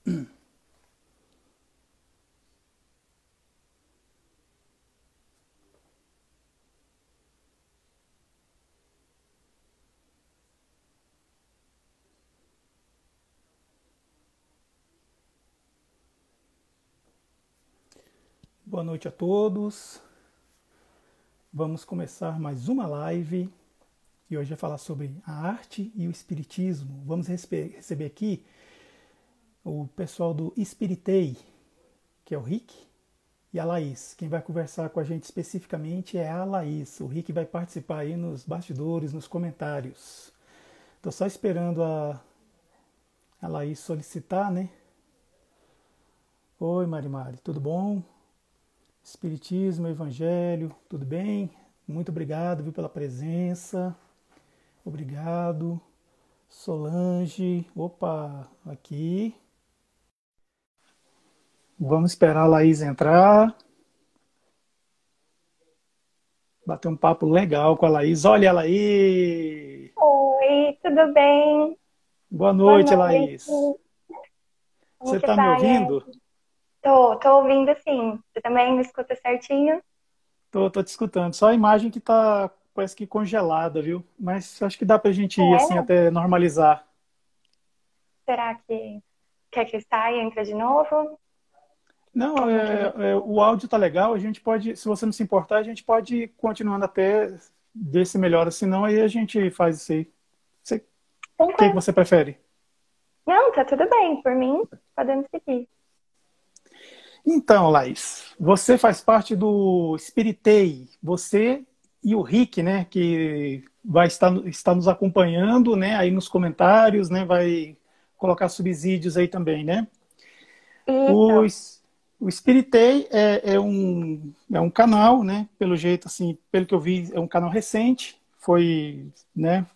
Boa noite a todos. Vamos começar mais uma live e hoje vai falar sobre a arte e o espiritismo. Vamos receber aqui o pessoal do Espiritei, que é o Rick e a Laís. Quem vai conversar com a gente especificamente é a Laís. O Rick vai participar aí nos bastidores, nos comentários. Estou só esperando a Laís solicitar, né? Oi, Marimari, tudo bom? Espiritismo, Evangelho, tudo bem? Muito obrigado, viu, pela presença. Obrigado. Solange, opa, aqui. Vamos esperar a Laís entrar. Bater um papo legal com a Laís. Olha ela aí! Oi, tudo bem? Boa Boa noite, noite. Laís. Você Como que está me tá, Ian? ouvindo? Tô ouvindo sim. Você também me escuta certinho? Tô te escutando. Só a imagem que tá, parece que congelada, viu? Mas acho que dá pra gente ir assim É? até normalizar. Será que quer que saia e entra de novo? Não, Como que você... o áudio tá legal, a gente pode, se você não se importar, a gente pode ir continuando até ver se melhora, senão aí a gente faz isso aí. O que Tranquilo. você prefere? Não, tá tudo bem. Por mim, podemos seguir. Então, Laís, você faz parte do Spiritei, você e o Rick, né, que vai estar nos acompanhando, né, aí nos comentários, né, vai colocar subsídios aí também, né? Isso. O, o Spiritei é um canal, né? Pelo jeito, assim, pelo que eu vi, é um canal recente. Foi, né?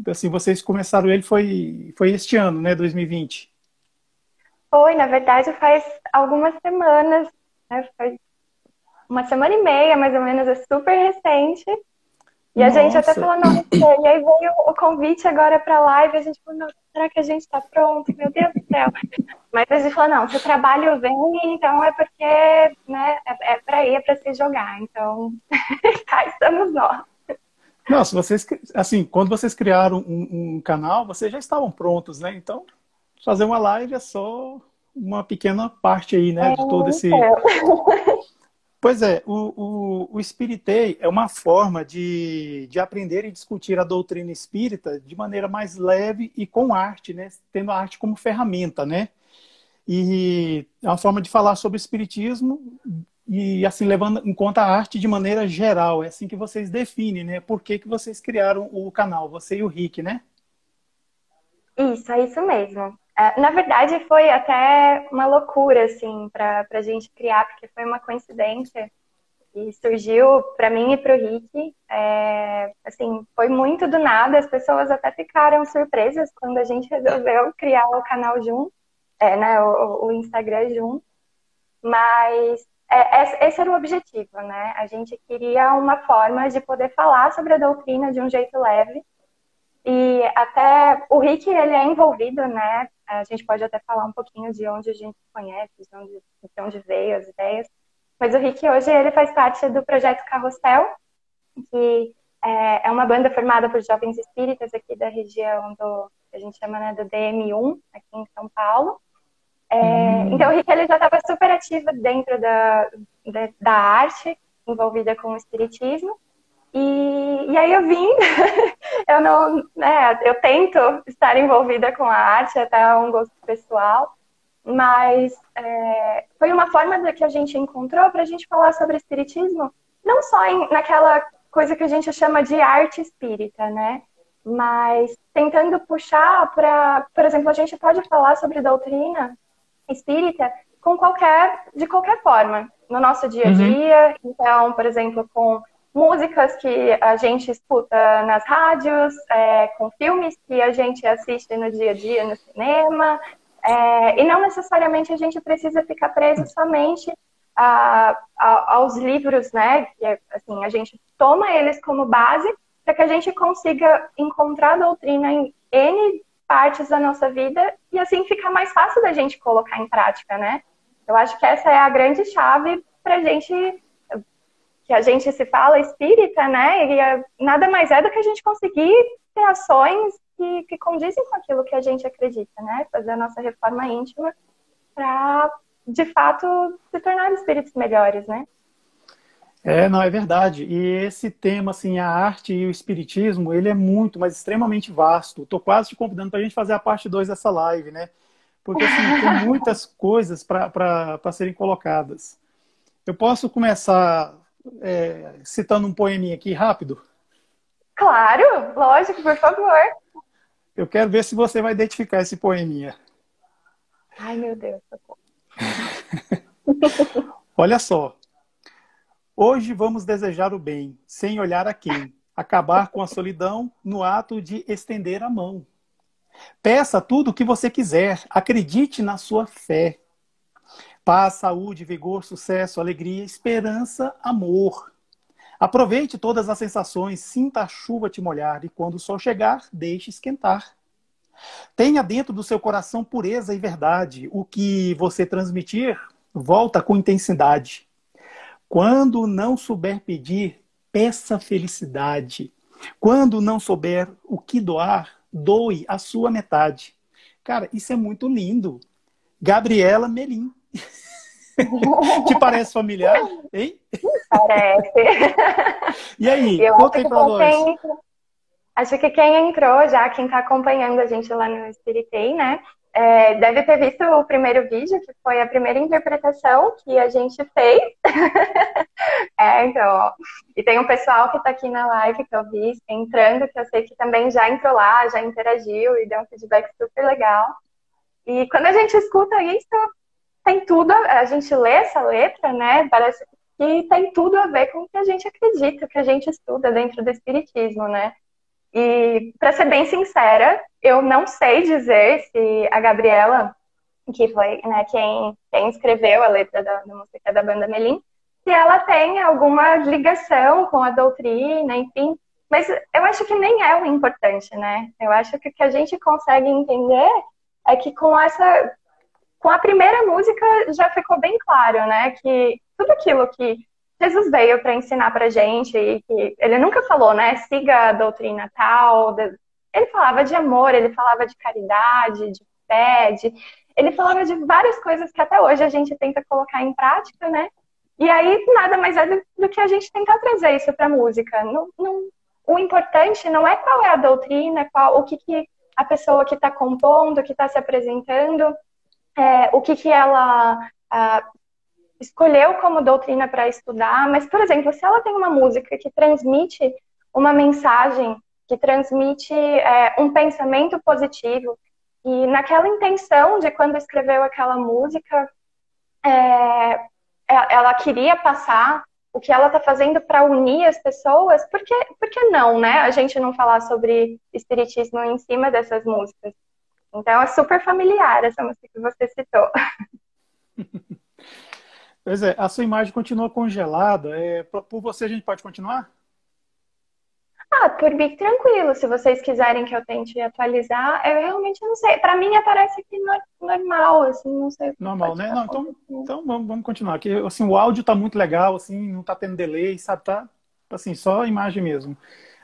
Assim, vocês começaram ele foi este ano, né? 2020. Foi, na verdade, faz algumas semanas, né? Faz uma semana e meia, mais ou menos, é super recente. E a gente até Nossa, falou, nossa, e aí veio o convite agora para live, a gente falou, nossa, será que a gente está pronto? Meu Deus do céu. Mas a gente falou, não, se o trabalho vem, então é porque, né, é para ir, é para se jogar. Então, cá estamos nós. não, se vocês, assim, quando vocês criaram um canal, vocês já estavam prontos, né? Então, fazer uma live é só uma pequena parte aí, né? É, De todo esse. então, Pois é, o Spiritei é uma forma de aprender e discutir a doutrina espírita de maneira mais leve e com arte, né? Tendo a arte como ferramenta, né? E é uma forma de falar sobre o espiritismo e assim levando em conta a arte de maneira geral. É assim que vocês definem, né? Por que que vocês criaram o canal, você e o Rick, né? isso, é isso mesmo. Na verdade, foi até uma loucura, assim, para a gente criar, porque foi uma coincidência. E surgiu para mim e para o Rick, assim, foi muito do nada, as pessoas até ficaram surpresas quando a gente resolveu criar o canal junto, né, o Instagram junto, mas esse era o objetivo, né? A gente queria uma forma de poder falar sobre a doutrina de um jeito leve, e até o Rick, ele é envolvido, né? A gente pode até falar um pouquinho de onde a gente conhece, de onde veio as ideias. Mas o Rick hoje ele faz parte do projeto Carrossel, que é uma banda formada por jovens espíritas aqui da região do que a gente chama, né, do DM1, aqui em São Paulo. Então o Hum. Rick ele já estava super ativo dentro da arte, envolvida com o espiritismo. E aí eu vim, eu não, né, eu tento estar envolvida com a arte, até um gosto pessoal, mas foi uma forma que a gente encontrou para a gente falar sobre espiritismo, não só naquela coisa que a gente chama de arte espírita, né? Mas tentando puxar para, por exemplo, a gente pode falar sobre doutrina espírita de qualquer forma, no nosso dia a Uhum. dia. Então, por exemplo, com músicas que a gente escuta nas rádios, com filmes que a gente assiste no dia a dia no cinema, e não necessariamente a gente precisa ficar preso somente aos livros, né? Que, assim, a gente toma eles como base para que a gente consiga encontrar a doutrina em N partes da nossa vida e assim ficar mais fácil da gente colocar em prática, né? Eu acho que essa é a grande chave pra gente, que a gente se fala espírita, né? E nada mais é do que a gente conseguir ter ações que condizem com aquilo que a gente acredita, né? Fazer a nossa reforma íntima para, de fato, se tornar espíritos melhores, né? Não, é verdade. E esse tema, assim, a arte e o espiritismo, ele é muito, mas extremamente vasto. Estou quase te convidando para a gente fazer a parte 2 dessa live, né? Porque, assim, tem muitas coisas para serem colocadas. Eu posso começar citando um poeminha aqui rápido? Claro, lógico, por favor. Eu quero ver se você vai identificar esse poeminha. Ai, meu Deus. Olha só. Hoje vamos desejar o bem, sem olhar a quem. Acabar com a solidão no ato de estender a mão. Peça tudo o que você quiser. Acredite na sua fé. Paz, saúde, vigor, sucesso, alegria, esperança, amor. Aproveite todas as sensações, sinta a chuva te molhar e quando o sol chegar, deixe esquentar. Tenha dentro do seu coração pureza e verdade. O que você transmitir, volta com intensidade. Quando não souber pedir, peça felicidade. Quando não souber o que doar, doe a sua metade. Cara, isso é muito lindo. Gabriela Melim. Te parece familiar, hein? Parece. E aí, Eu conta aí pra nós. acho que quem entrou já, quem está acompanhando a gente lá no Spiritei, né? Deve ter visto o primeiro vídeo, que foi a primeira interpretação que a gente fez. Então, ó, e tem um pessoal que está aqui na live que eu vi entrando, que eu sei que também já entrou lá, já interagiu e deu um feedback super legal. E quando a gente escuta isso, tem tudo, a gente lê essa letra, né? Parece que tem tudo a ver com o que a gente acredita, o que a gente estuda dentro do Espiritismo, né? E, para ser bem sincera, eu não sei dizer se a Gabriela, que foi, né, quem escreveu a letra da música da banda Melim, se ela tem alguma ligação com a doutrina, enfim. Mas eu acho que nem é o importante, né? Eu acho que o que a gente consegue entender é que com a primeira música já ficou bem claro, né? Que tudo aquilo que Jesus veio para ensinar pra gente, e que ele nunca falou, né? Siga a doutrina tal. Ele falava de amor, ele falava de caridade, de fé, ele falava de várias coisas que até hoje a gente tenta colocar em prática, né? E aí nada mais é do que a gente tentar trazer isso pra música. O importante não é qual é a doutrina, o que a pessoa que está compondo, que está se apresentando, o que ela escolheu como doutrina para estudar, mas, por exemplo, se ela tem uma música que transmite uma mensagem, que transmite um pensamento positivo, e naquela intenção de quando escreveu aquela música, ela queria passar o que ela está fazendo para unir as pessoas, por que não, né? A gente não falar sobre espiritismo em cima dessas músicas. Então é super familiar essa música que você citou. Pois é, a sua imagem continua congelada. Por você a gente pode continuar? Por mim, tranquilo. Se vocês quiserem que eu tente atualizar, eu realmente não sei. Para mim aparece aqui normal, assim, não sei o que Normal, pode né? estar Não, então vamos continuar. Aqui, assim, o áudio tá muito legal, assim, não tá tendo delay, sabe? Tá, assim, só a imagem mesmo.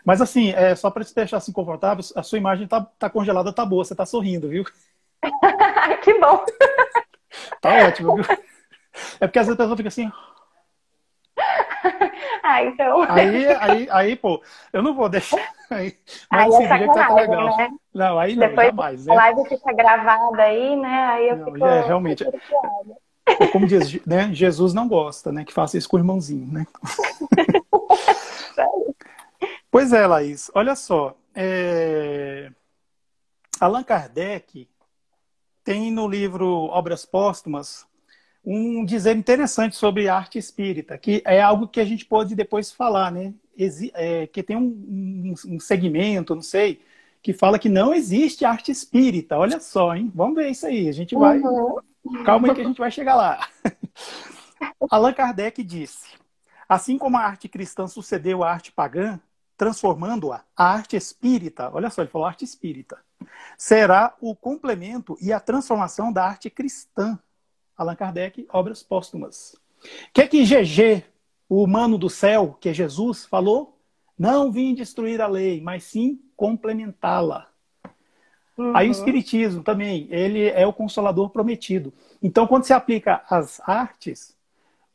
Mas assim, só para te deixar assim confortável, a sua imagem tá congelada, tá boa, você tá sorrindo, viu? Que bom! Tá ótimo, viu? É porque às vezes a pessoa fica assim. Então. Aí, pô, eu não vou deixar. Mas Aí assim, é do jeito que tá legal. né? Não, aí não, Depois jamais, a né? live fica gravada aí, né? Aí eu Não, fico realmente. preocupada. Como diz, né? Jesus não gosta, né? Que faça isso com o irmãozinho, né? Pois é, Laís. Olha só. Allan Kardec tem no livro Obras Póstumas um dizer interessante sobre arte espírita, que é algo que a gente pode depois falar, né? Que tem um segmento, não sei, que fala que não existe arte espírita. Olha só, hein? Vamos ver isso aí. A gente vai. Calma aí que a gente vai chegar lá. Allan Kardec disse: assim como a arte cristã sucedeu à arte pagã, transformando-a, a arte espírita, olha só, ele falou arte espírita, será o complemento e a transformação da arte cristã. Allan Kardec, Obras Póstumas. O que é que GG, o humano do céu, que é Jesus, falou? Não vim destruir a lei, mas sim complementá-la. Aí o Espiritismo também, ele é o Consolador prometido. Então, quando se aplica às artes,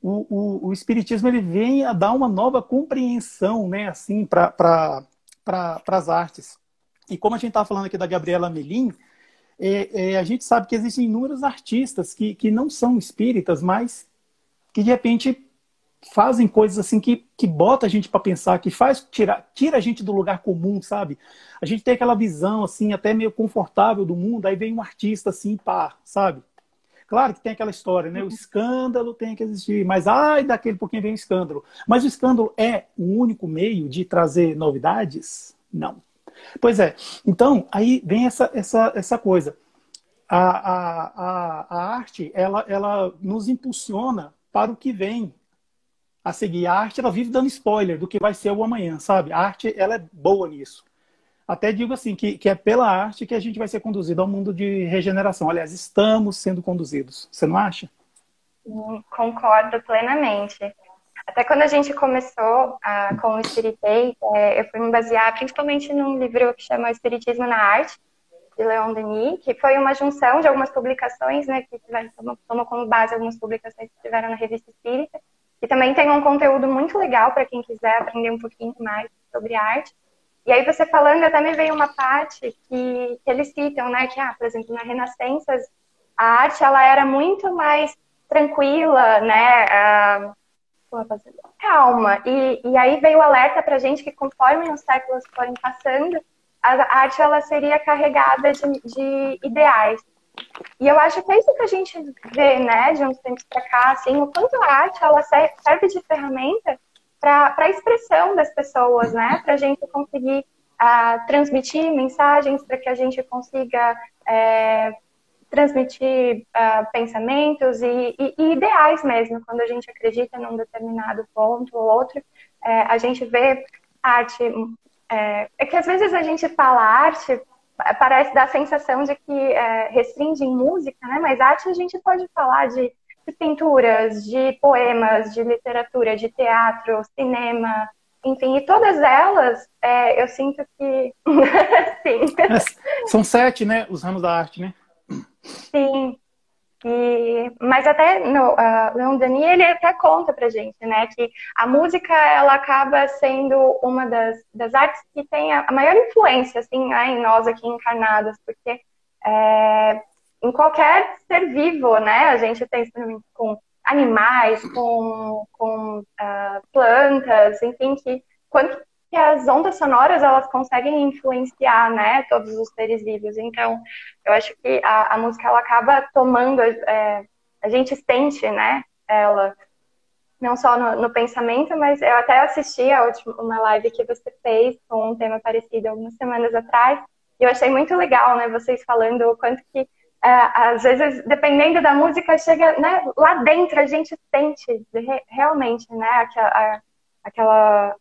o Espiritismo ele vem a dar uma nova compreensão, né, assim, para as artes. E como a gente estava falando aqui da Gabriela Melim, a gente sabe que existem inúmeros artistas que não são espíritas, mas que de repente fazem coisas assim que bota a gente para pensar, que tira a gente do lugar comum, sabe? A gente tem aquela visão assim até meio confortável do mundo, aí vem um artista assim, pá, sabe? Claro que tem aquela história, né? O escândalo tem que existir, mas ai daquele por quem vem o escândalo. Mas o escândalo é o único meio de trazer novidades? Não. Pois é. Então, aí vem essa coisa. A arte, ela nos impulsiona para o que vem a seguir. A arte, ela vive dando spoiler do que vai ser o amanhã, sabe? A arte, ela é boa nisso. Até digo assim, que é pela arte que a gente vai ser conduzido ao mundo de regeneração. Aliás, estamos sendo conduzidos. Você não acha? Concordo plenamente. Até quando a gente começou com o Espiritei, eu fui me basear principalmente num livro que chama Espiritismo na Arte, de Leon Denis, que foi uma junção de algumas publicações, né, que tomou como base algumas publicações que tiveram na Revista Espírita, e também tem um conteúdo muito legal para quem quiser aprender um pouquinho mais sobre arte. E aí você falando, até me veio uma parte que eles citam, né, que, por exemplo, na Renascença, a arte ela era muito mais tranquila, né, calma. E aí veio o alerta pra gente que conforme os séculos forem passando, a arte ela seria carregada de ideais. E eu acho que é isso que a gente vê, né, de uns tempos para cá, assim, o quanto a arte ela serve de ferramenta para a expressão das pessoas, né, para a gente conseguir transmitir mensagens, para que a gente consiga transmitir pensamentos e ideais mesmo. Quando a gente acredita num determinado ponto ou outro, a gente vê arte. É que às vezes a gente fala arte, parece dar a sensação de que restringe em música, né? Mas arte a gente pode falar de pinturas, de poemas, de literatura, de teatro, cinema, enfim, e todas elas, eu sinto que... Sim. São 7, né? Os ramos da arte, né? Sim. Mas até no Leon Denis, ele até conta pra gente, né, que a música, ela acaba sendo uma das artes que tem a maior influência, assim, né, em nós aqui encarnados, porque em qualquer ser vivo, né, a gente tem experimento com animais, com plantas, enfim, quanto que as ondas sonoras, elas conseguem influenciar, né, todos os seres vivos. Então, eu acho que a música, ela acaba tomando, a gente sente, né, ela, não só no pensamento, mas eu até assisti uma live que você fez com um tema parecido algumas semanas atrás, e eu achei muito legal, né, vocês falando o quanto que, às vezes, dependendo da música, chega, né, lá dentro, a gente sente realmente, né, aquela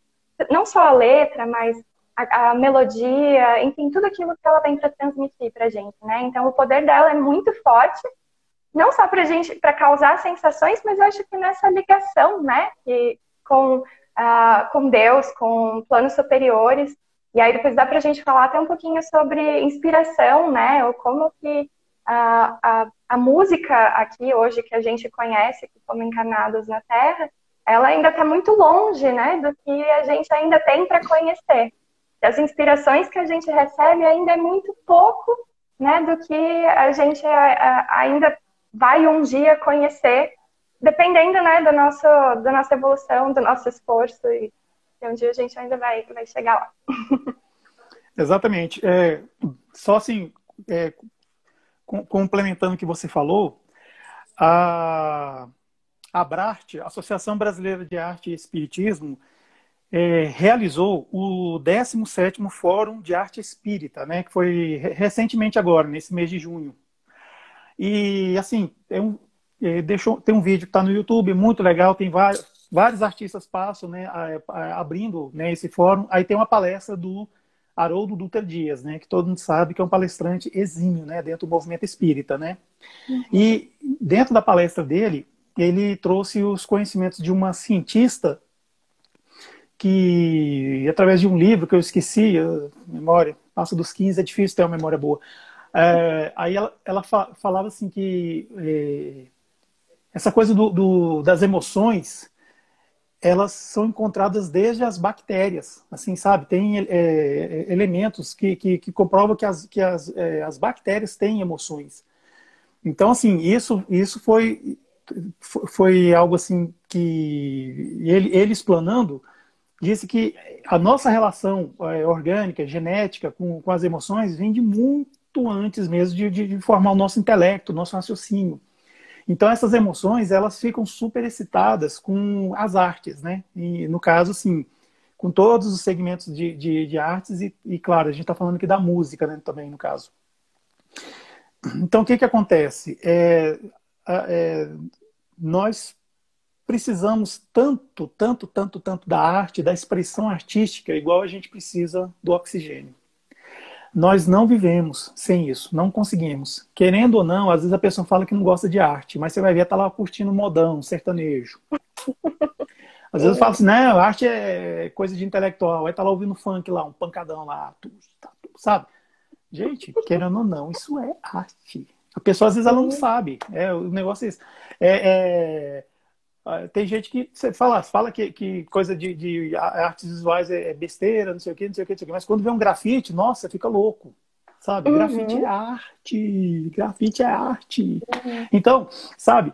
não só a letra, mas a melodia, enfim, tudo aquilo que ela tem para transmitir pra gente, né? Então, o poder dela é muito forte, não só pra gente, para causar sensações, mas eu acho que nessa ligação, né? Com Deus, com planos superiores. E aí depois dá pra gente falar até um pouquinho sobre inspiração, né? Ou como que a música aqui hoje que a gente conhece, que como encarnados na Terra, ela ainda está muito longe, né, do que a gente ainda tem para conhecer. As inspirações que a gente recebe ainda é muito pouco, né, do que a gente ainda vai um dia conhecer, dependendo, né, da nossa evolução, do nosso esforço, e um dia a gente ainda vai chegar lá. Exatamente. Só assim, complementando o que você falou, a ABRART, Associação Brasileira de Arte e Espiritismo, realizou o 17º Fórum de Arte Espírita, né, que foi recentemente agora, nesse mês de junho. E, assim, tem um vídeo que está no YouTube, muito legal, tem vários artistas passam, né, abrindo, né, esse fórum. Aí tem uma palestra do Haroldo Dutra Dias, né, que todo mundo sabe que é um palestrante exímio, né, dentro do movimento espírita, né? E dentro da palestra dele, ele trouxe os conhecimentos de uma cientista que, através de um livro que eu esqueci, memória, passa dos 15, é difícil ter uma memória boa. Aí ela falava assim que essa coisa das emoções, elas são encontradas desde as bactérias, assim, sabe? Tem elementos que comprovam que as bactérias têm emoções. Então, assim, isso foi algo assim que ele explanando, disse que a nossa relação orgânica, genética com as emoções vem de muito antes mesmo de formar o nosso intelecto, o nosso raciocínio. Então, essas emoções, elas ficam super excitadas com as artes, né? E, no caso, assim, com todos os segmentos de artes e, claro, a gente está falando aqui da música, né, também, no caso. Então, o que acontece? Nós precisamos tanto da arte, da expressão artística, igual a gente precisa do oxigênio. Nós não vivemos sem isso, não conseguimos. Querendo ou não, às vezes a pessoa fala que não gosta de arte, mas você vai ver, tá lá curtindo modão, sertanejo. Às vezes eu falo assim, não, arte é coisa de intelectual, aí tá lá ouvindo funk lá, um pancadão lá, sabe? Gente, querendo ou não, isso é arte. A pessoa às vezes ela não sabe, o negócio é isso. Tem gente que você fala que coisa de artes visuais é besteira, não sei o que, não sei o que, não sei o que. Mas quando vê um grafite, nossa, fica louco. Sabe? Grafite é arte. Grafite é arte. Então, sabe,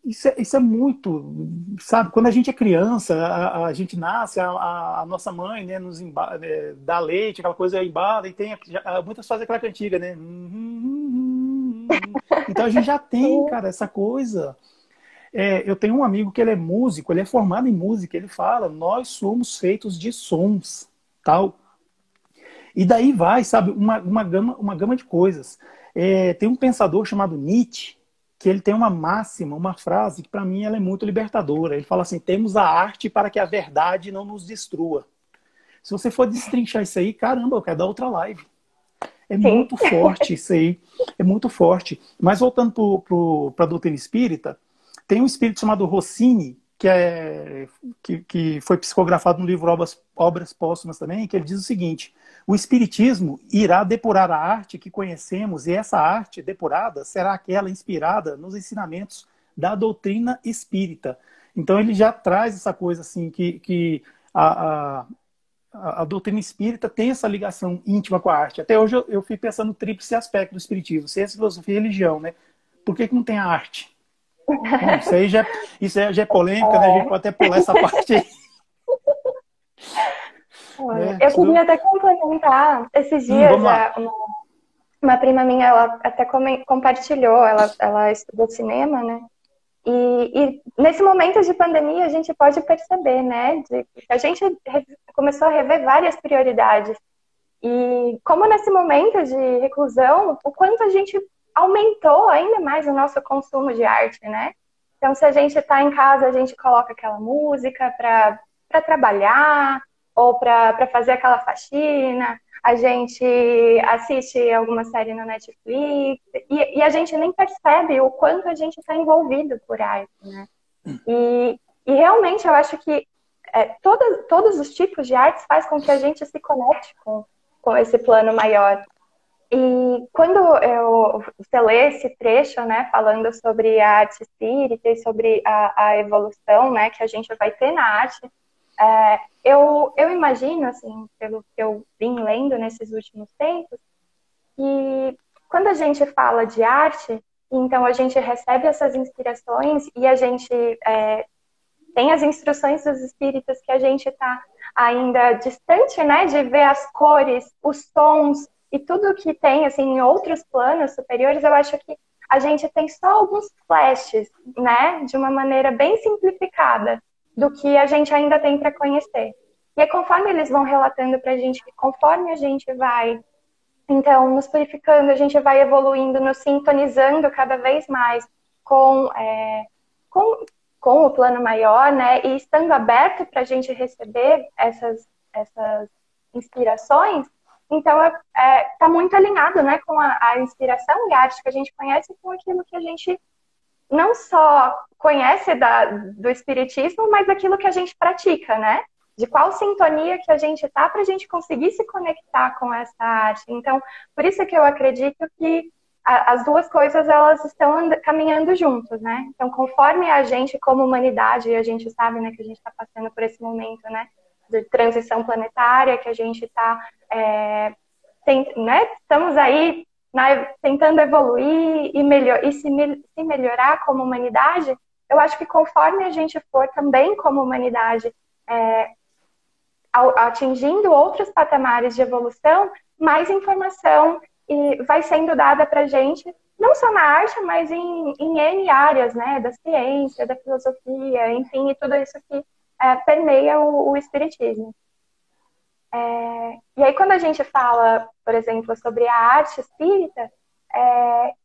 isso é muito. Sabe, quando a gente é criança, a gente nasce, a nossa mãe, né, dá leite, aquela coisa embala, e tem. Muitas fazem aquela cantiga, né? Então a gente já tem, cara, essa coisa. Eu tenho um amigo que ele é músico, ele é formado em música, ele fala, nós somos feitos de sons, tal. E daí vai, sabe, uma gama de coisas. Tem um pensador chamado Nietzsche, que ele tem uma máxima, uma frase, que para mim ela é muito libertadora. Ele fala assim, temos a arte para que a verdade não nos destrua. Se você for destrinchar isso aí, caramba, eu quero dar outra live. É muito forte isso aí, é muito forte. Mas voltando para a doutrina espírita, tem um espírito chamado Rossini, que foi psicografado no livro Obras Póstumas também, que ele diz o seguinte, o espiritismo irá depurar a arte que conhecemos e essa arte depurada será aquela inspirada nos ensinamentos da doutrina espírita. Então ele já traz essa coisa assim, que a doutrina espírita tem essa ligação íntima com a arte. Até hoje eu fico pensando no tríplice aspecto do espiritismo, ciência, filosofia e religião, né? Por que não tem a arte? Bom, isso aí já é polêmica, né? A gente pode até pular essa parte aí. Eu queria até complementar. Esses dias, uma prima minha, ela até compartilhou, ela estudou cinema, né? E nesse momento de pandemia, a gente pode perceber, né? A gente começou a rever várias prioridades. E como nesse momento de reclusão, o quanto a gente aumentou ainda mais o nosso consumo de arte, né? Então, se a gente está em casa, a gente coloca aquela música para trabalhar ou para fazer aquela faxina, a gente assiste alguma série na Netflix e a gente nem percebe o quanto a gente está envolvido por arte, né? E realmente eu acho que todos os tipos de artes faz com que a gente se conecte com esse plano maior. E quando você lê esse trecho, né, falando sobre a arte espírita e sobre a evolução, né, que a gente vai ter na arte, eu imagino, assim, pelo que eu vim lendo nesses últimos tempos, que quando a gente fala de arte, então a gente recebe essas inspirações e a gente tem as instruções dos espíritos que a gente está ainda distante, né, de ver as cores, os sons e tudo que tem, assim, em outros planos superiores. Eu acho que a gente tem só alguns flashes, né, de uma maneira bem simplificada do que a gente ainda tem para conhecer. E aí, conforme eles vão relatando para a gente, que conforme a gente vai, então, nos purificando, a gente vai evoluindo, nos sintonizando cada vez mais com com o plano maior, né? E estando aberto para a gente receber essas inspirações, então tá muito alinhado, né, com a inspiração e a arte que a gente conhece com aquilo que a gente não só conhece do espiritismo, mas aquilo que a gente pratica, né? De qual sintonia que a gente tá para a gente conseguir se conectar com essa arte. Então, por isso que eu acredito que as duas coisas, elas estão caminhando juntos, né? Então, conforme a gente, como humanidade, a gente sabe, né, que a gente está passando por esse momento, né, de transição planetária, que a gente está, né, estamos aí tentando evoluir e se melhorar como humanidade. Eu acho que conforme a gente for também como humanidade atingindo outros patamares de evolução, mais informação vai sendo dada para a gente, não só na arte, mas em N áreas, né, da ciência, da filosofia, enfim, e tudo isso que permeia o espiritismo. E aí, quando a gente fala, por exemplo, sobre a arte espírita,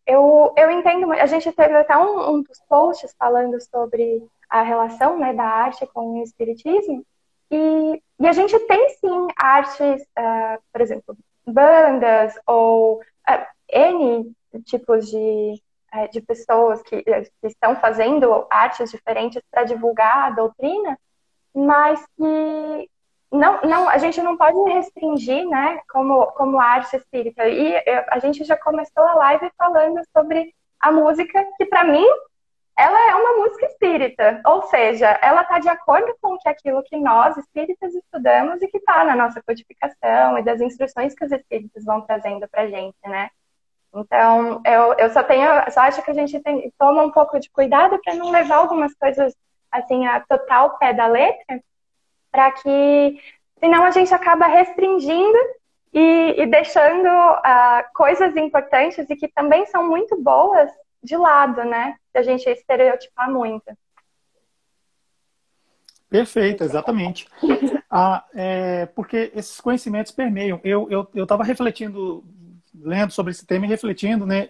eu entendo, a gente teve até um dos posts falando sobre a relação, né, da arte com o espiritismo, e a gente tem sim artes, por exemplo, bandas ou N tipos de pessoas que estão fazendo artes diferentes para divulgar a doutrina, mas que não, a gente não pode restringir, né, como arte espírita. E a gente já começou a live falando sobre a música, que para mim, ela é uma música espírita. Ou seja, ela está de acordo com aquilo que nós, espíritas, estudamos e que está na nossa codificação e das instruções que os espíritos vão trazendo para a gente, né? Então, eu só acho que a gente toma um pouco de cuidado para não levar algumas coisas, assim, a total pé da letra, para que, senão a gente acaba restringindo e deixando coisas importantes e que também são muito boas de lado, né? Se a gente estereotipar muito. Perfeito, exatamente. Porque esses conhecimentos permeiam. Eu estava refletindo, lendo sobre esse tema e refletindo, né?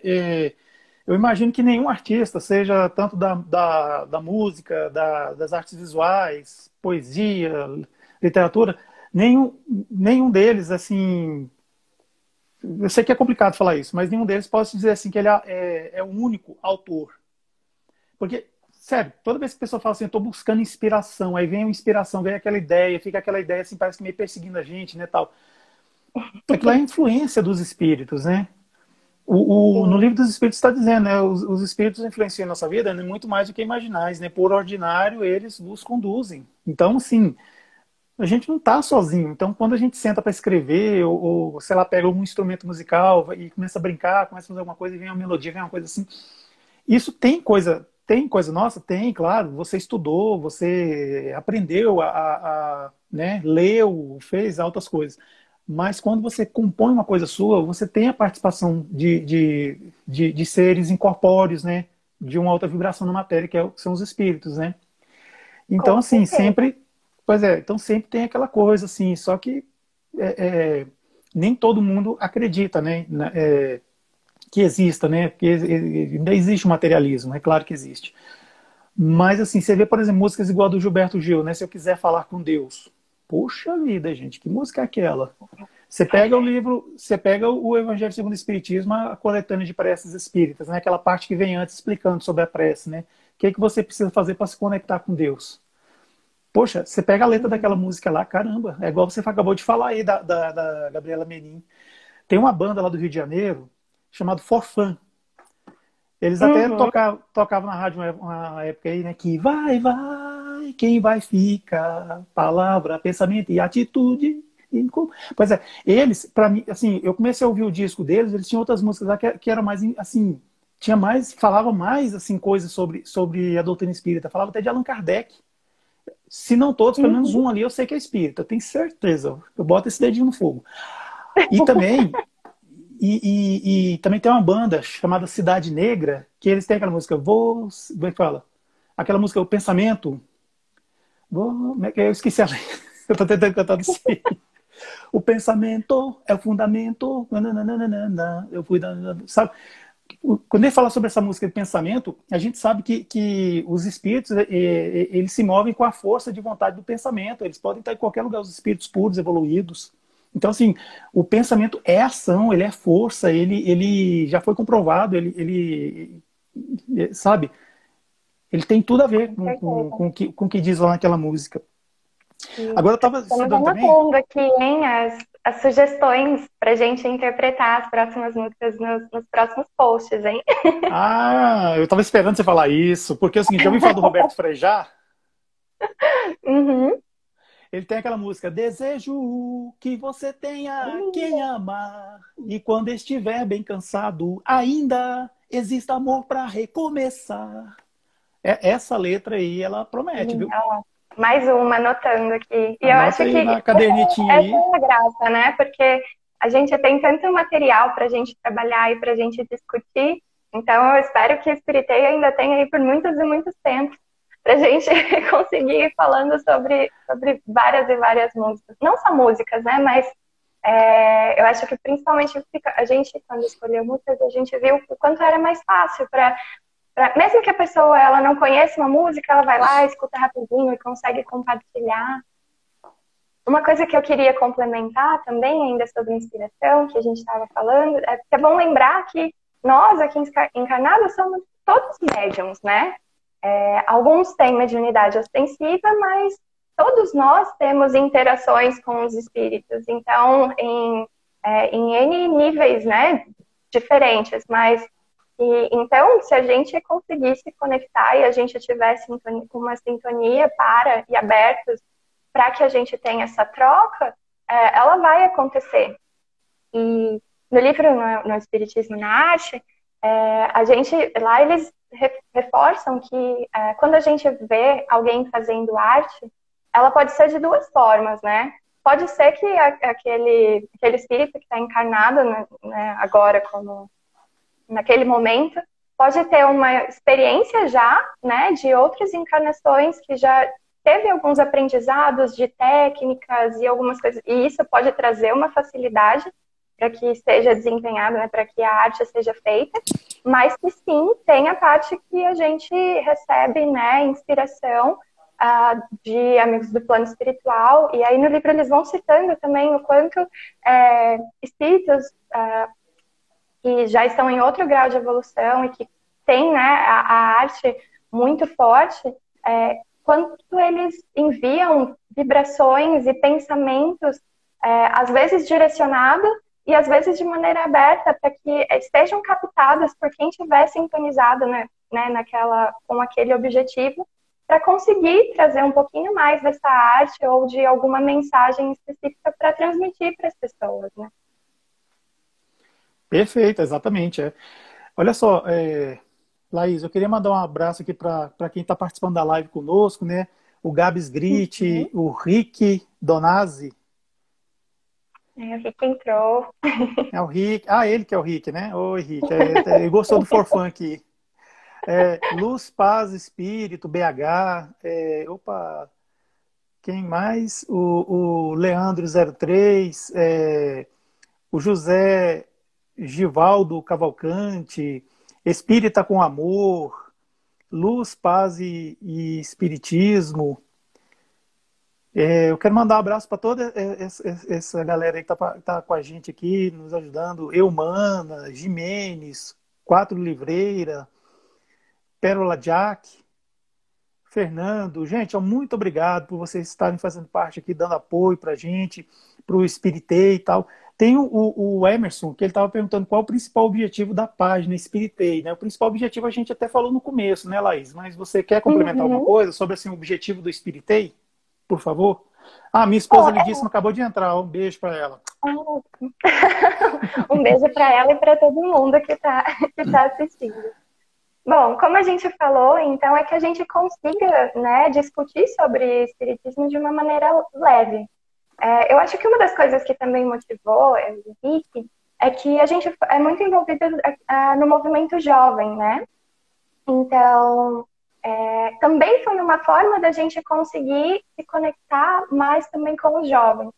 Eu imagino que nenhum artista, seja tanto da música, das artes visuais, poesia, literatura, nenhum deles, assim, eu sei que é complicado falar isso, mas nenhum deles pode dizer assim que ele é o único autor. Porque, sério, toda vez que a pessoa fala assim, eu estou buscando inspiração, aí vem uma inspiração, vem aquela ideia, fica aquela ideia assim, parece que meio perseguindo a gente, né, tal. Aquilo é a influência dos espíritos, né? No livro dos espíritos está dizendo, né, os espíritos influenciam a nossa vida, né, muito mais do que imaginais, né? Por ordinário, eles nos conduzem. Então, assim, a gente não está sozinho. Então, quando a gente senta para escrever, ou, sei lá, pega algum instrumento musical e começa a brincar, começa a fazer alguma coisa e vem uma melodia, vem uma coisa assim. Isso tem coisa nossa? Tem, claro. Você estudou, você aprendeu né, leu, fez altas coisas. Mas quando você compõe uma coisa sua, você tem a participação de seres incorpóreos, né? De uma alta vibração na matéria, que são os espíritos, né? Então, assim, sempre... Pois é, então sempre tem aquela coisa, assim, só que nem todo mundo acredita, né? Que exista, né? Porque ainda existe o materialismo, é claro que existe. Mas, assim, você vê, por exemplo, músicas igual a do Gilberto Gil, né? Se eu quiser falar com Deus. Poxa vida, gente, que música é aquela? Você pega o livro, você pega o Evangelho segundo o Espiritismo, a coletânea de preces espíritas, né? Aquela parte que vem antes explicando sobre a prece, né? O que você precisa fazer para se conectar com Deus? Poxa, você pega a letra daquela música lá, caramba, é igual você acabou de falar aí da Gabriela Menin. Tem uma banda lá do Rio de Janeiro, chamada Forfã. Eles até tocavam na rádio uma época aí, né? Que vai, quem vai ficar, palavra, pensamento e atitude. Pois é, eles, pra mim, assim, eu comecei a ouvir o disco deles, eles tinham outras músicas lá que eram mais, assim, falava mais, assim, coisas sobre a doutrina espírita, falava até de Allan Kardec. Se não todos, pelo menos um ali eu sei que é espírita, eu tenho certeza. Eu boto esse dedinho no fogo. E também, também tem uma banda chamada Cidade Negra, que eles têm aquela música, como é que fala? Aquela música, O Pensamento. Eu esqueci a letra. Eu tô tentando cantar do sei. O pensamento é o fundamento. Eu fui, sabe? quando ele fala sobre essa música de pensamento, a gente sabe que os espíritos, eles se movem com a força de vontade do pensamento. Eles podem estar em qualquer lugar, os espíritos puros, evoluídos. Então, assim, o pensamento é ação, ele é força, ele já foi comprovado, sabe? Ele tem tudo a ver Com certeza. com o que diz lá naquela música. E Agora, eu estava estamos estudando também. anotando aqui, hein, as sugestões para a gente interpretar as próximas músicas nos próximos posts, hein? Ah, eu estava esperando você falar isso, porque é o seguinte, já ouviu falar do Roberto Frejá? Uhum. Ele tem aquela música: desejo que você tenha quem amar, e quando estiver bem cansado, ainda existe amor para recomeçar. Essa letra aí, ela promete, viu? Ó, mais uma anotando aqui. E eu Anota acho aí que na cadernetinha essa aí. é a graça, né? Porque a gente tem tanto material para a gente trabalhar e para a gente discutir. Então, eu espero que o Spiritei ainda tenha aí por muitos e muitos tempos para a gente conseguir ir falando sobre várias e várias músicas. Não só músicas, né? Mas eu acho que principalmente a gente, quando escolheu músicas, a gente viu o quanto era mais fácil mesmo que a pessoa ela não conheça uma música, ela vai lá, escuta rapidinho e consegue compartilhar. Uma coisa que eu queria complementar também, ainda sobre inspiração, que a gente estava falando, é que é bom lembrar que nós, aqui encarnados, somos todos médiums, né? Alguns têm mediunidade ostensiva, mas todos nós temos interações com os espíritos. Então, em N níveis, né, diferentes, mas então, se a gente conseguisse conectar e a gente tivesse uma sintonia para e abertos para que a gente tenha essa troca, ela vai acontecer. E no livro, no Espiritismo na Arte, a gente, lá eles reforçam que quando a gente vê alguém fazendo arte, ela pode ser de duas formas, né? Pode ser que aquele espírito que está encarnado, né, agora como naquele momento, pode ter uma experiência já, né, de outras encarnações que já teve alguns aprendizados de técnicas e algumas coisas, e isso pode trazer uma facilidade para que seja desempenhado, né, para que a arte seja feita, mas que sim, tem a parte que a gente recebe, né, inspiração de amigos do plano espiritual, e aí no livro eles vão citando também o quanto espíritos que já estão em outro grau de evolução e que têm, né, a arte muito forte, quanto eles enviam vibrações e pensamentos, às vezes direcionados e às vezes de maneira aberta, para que estejam captadas por quem estiver sintonizado, né, com aquele objetivo, para conseguir trazer um pouquinho mais dessa arte ou de alguma mensagem específica para transmitir para as pessoas, né? Perfeito, exatamente. Olha só, Laís, eu queria mandar um abraço aqui para quem está participando da live conosco, né? O Gabs Grit, Uhum. o Rick Donazzi. O Rick entrou. É o Rick. Ah, ele que é o Rick, né? Oi, Rick. Ele gostou do forfã aqui. Luz, Paz, Espírito, BH. Opa, quem mais? O Leandro 03, o José Givaldo Cavalcante, Espírita com Amor, Luz, Paz e Espiritismo. Eu quero mandar um abraço para toda essa galera aí que tá com a gente aqui, nos ajudando. Eumana, Jimenez, Quatro Livreira, Pérola Jack, Fernando. Gente, muito obrigado por vocês estarem fazendo parte aqui, dando apoio para a gente, para o Espiritei e tal. Tem o Emerson, que ele estava perguntando qual o principal objetivo da página Espiritei, né? O principal objetivo a gente até falou no começo, né, Laís? Mas você quer complementar alguma Uhum. coisa sobre assim, o objetivo do Espiritei? Por favor. Ah, minha Bom, esposa Lidíssima acabou de entrar. Um beijo para ela. um beijo para ela e para todo mundo que tá assistindo. Bom, como a gente falou, então é que a gente consiga, né, discutir sobre espiritismo de uma maneira leve. Eu acho que uma das coisas que também motivou o Henrique é que a gente é muito envolvido no movimento jovem, né? Então, também foi uma forma da gente conseguir se conectar mais também com os jovens.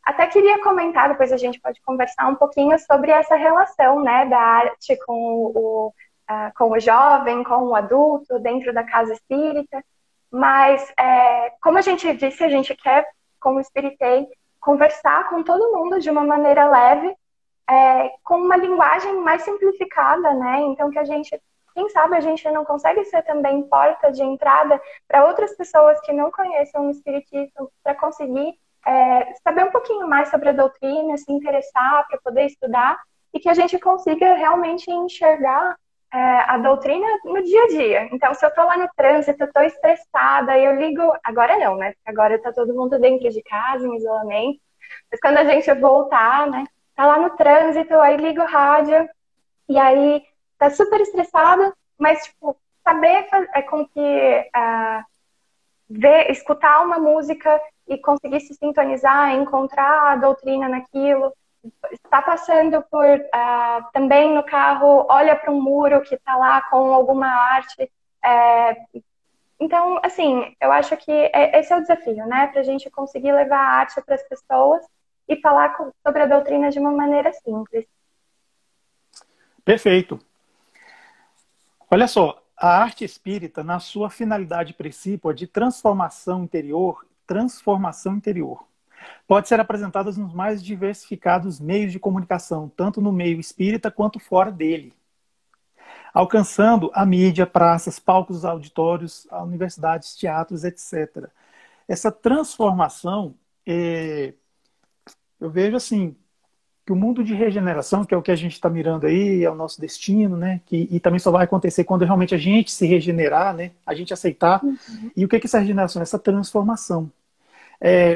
até queria comentar, depois a gente pode conversar um pouquinho sobre essa relação, né, da arte com o jovem, com o adulto, dentro da casa espírita. Mas, como a gente disse, a gente quer, como Espiritei, conversar com todo mundo de uma maneira leve, com uma linguagem mais simplificada, né? Então, que a gente, quem sabe, a gente não consegue ser também porta de entrada para outras pessoas que não conheçam o Espiritismo, para conseguir saber um pouquinho mais sobre a doutrina, se interessar, para poder estudar, e que a gente consiga realmente enxergar a doutrina no dia a dia. Então, se eu estou lá no trânsito, eu estou estressada, eu ligo... Agora não, né? Porque agora está todo mundo dentro de casa, em isolamento. Mas quando a gente voltar, né? Tá lá no trânsito, aí liga o rádio, e aí tá super estressada, mas, tipo, saber com que... escutar uma música e conseguir se sintonizar, encontrar a doutrina naquilo, está passando por, também no carro, olha para um muro que está lá com alguma arte. Então, assim, eu acho que esse é o desafio, né? Para a gente conseguir levar a arte para as pessoas e falar sobre a doutrina de uma maneira simples. Perfeito. Olha só, a arte espírita, na sua finalidade principal de transformação interior, pode ser apresentada nos mais diversificados meios de comunicação, tanto no meio espírita quanto fora dele, alcançando a mídia, praças, palcos, auditórios, universidades, teatros, etc. Essa transformação, eu vejo assim, que o mundo de regeneração, que é o que a gente está mirando aí, é o nosso destino, né? E também só vai acontecer quando realmente a gente se regenerar, né? A gente aceitar. Uhum. E o que é essa regeneração? Essa transformação.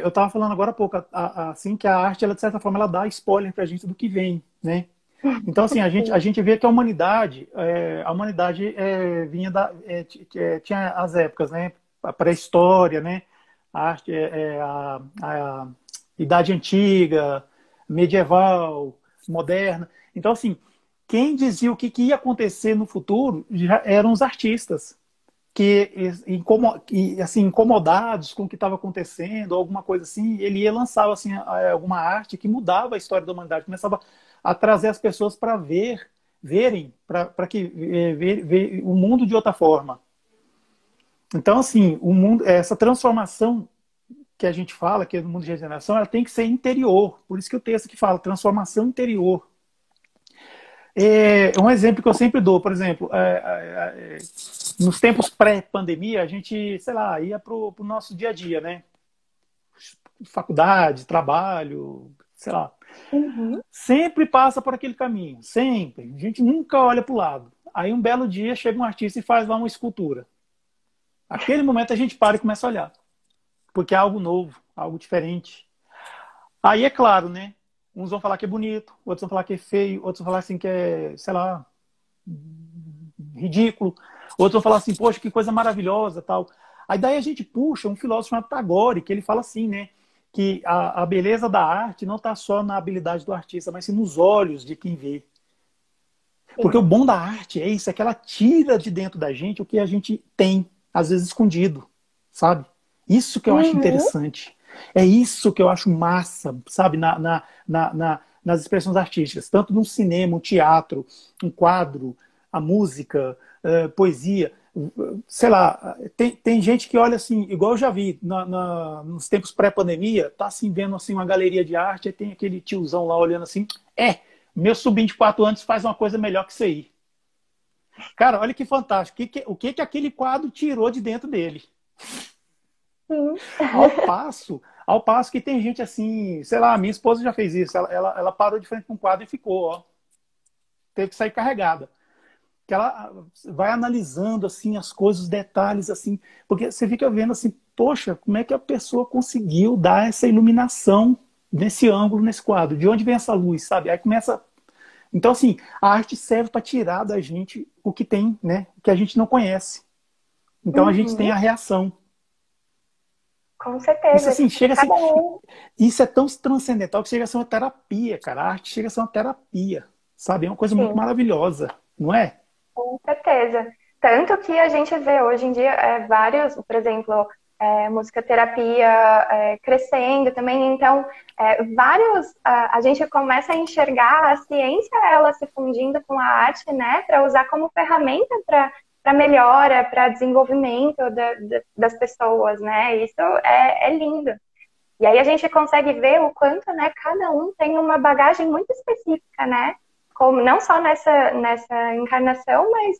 Eu estava falando agora há pouco, assim, que a arte, ela, de certa forma, ela dá spoiler para a gente do que vem, né? Então, assim, a gente vê que a humanidade vinha tinha as épocas, né? A pré-história, né? A arte, a Idade Antiga, medieval, moderna. Então, assim, quem dizia o que ia acontecer no futuro já eram os artistas, que assim, incomodados com o que estava acontecendo, alguma coisa assim, ele ia lançar assim, alguma arte que mudava a história da humanidade, começava a trazer as pessoas para verem, para que ver o mundo de outra forma. Então, assim, o mundo, essa transformação que a gente fala, que é do mundo de regeneração, ela tem que ser interior. Por isso que o texto que fala transformação interior. Um exemplo que eu sempre dou, por exemplo, nos tempos pré-pandemia, a gente, sei lá, ia pro nosso dia a dia, né? Faculdade, trabalho, sei lá. Uhum. Sempre passa por aquele caminho, sempre. A gente nunca olha para o lado. Aí um belo dia chega um artista e faz lá uma escultura. Aquele momento a gente para e começa a olhar. Porque é algo novo, algo diferente. Aí é claro, né? Uns vão falar que é bonito, outros vão falar que é feio, outros vão falar assim que é, sei lá, ridículo. Outros vão falar assim, poxa, que coisa maravilhosa, tal. Aí daí a gente puxa um filósofo chamado Tagore, que ele fala assim, né? Que a beleza da arte não está só na habilidade do artista, mas sim nos olhos de quem vê. Porque o bom da arte é isso, é que ela tira de dentro da gente o que a gente tem, às vezes escondido, sabe? Isso que eu acho interessante. É isso que eu acho massa, sabe? Nas expressões artísticas. Tanto no cinema, um teatro, um quadro, a música, poesia. Sei lá, tem gente que olha assim, igual eu já vi nos tempos pré-pandemia, tá assim vendo assim uma galeria de arte, aí tem aquele tiozão lá olhando assim, meu sobrinho de 4 anos faz uma coisa melhor que isso aí. Cara, olha que fantástico. O que aquele quadro tirou de dentro dele? Sim. Ao passo que tem gente assim, sei lá, minha esposa já fez isso, ela parou de frente com um quadro e ficou, ó. Teve que sair carregada. Que ela vai analisando assim as coisas, os detalhes assim, porque você fica vendo assim, poxa, como é que a pessoa conseguiu dar essa iluminação nesse ângulo, nesse quadro? De onde vem essa luz, sabe? Aí começa. Então assim, a arte serve para tirar da gente o que tem, né? O que a gente não conhece. Então a gente tem a reação. Com certeza. Isso assim, chega assim, isso é tão transcendental que chega a ser uma terapia, cara. A arte chega a ser uma terapia, sabe? É uma coisa muito maravilhosa, não é? Com certeza. Tanto que a gente vê hoje em dia vários, por exemplo, música terapia crescendo também. Então, a gente começa a enxergar a ciência, ela se fundindo com a arte, né, para usar como ferramenta para melhora, para desenvolvimento das pessoas, né? Isso é lindo. E aí a gente consegue ver o quanto, né, cada um tem uma bagagem muito específica, né? Como, não só nessa encarnação, mas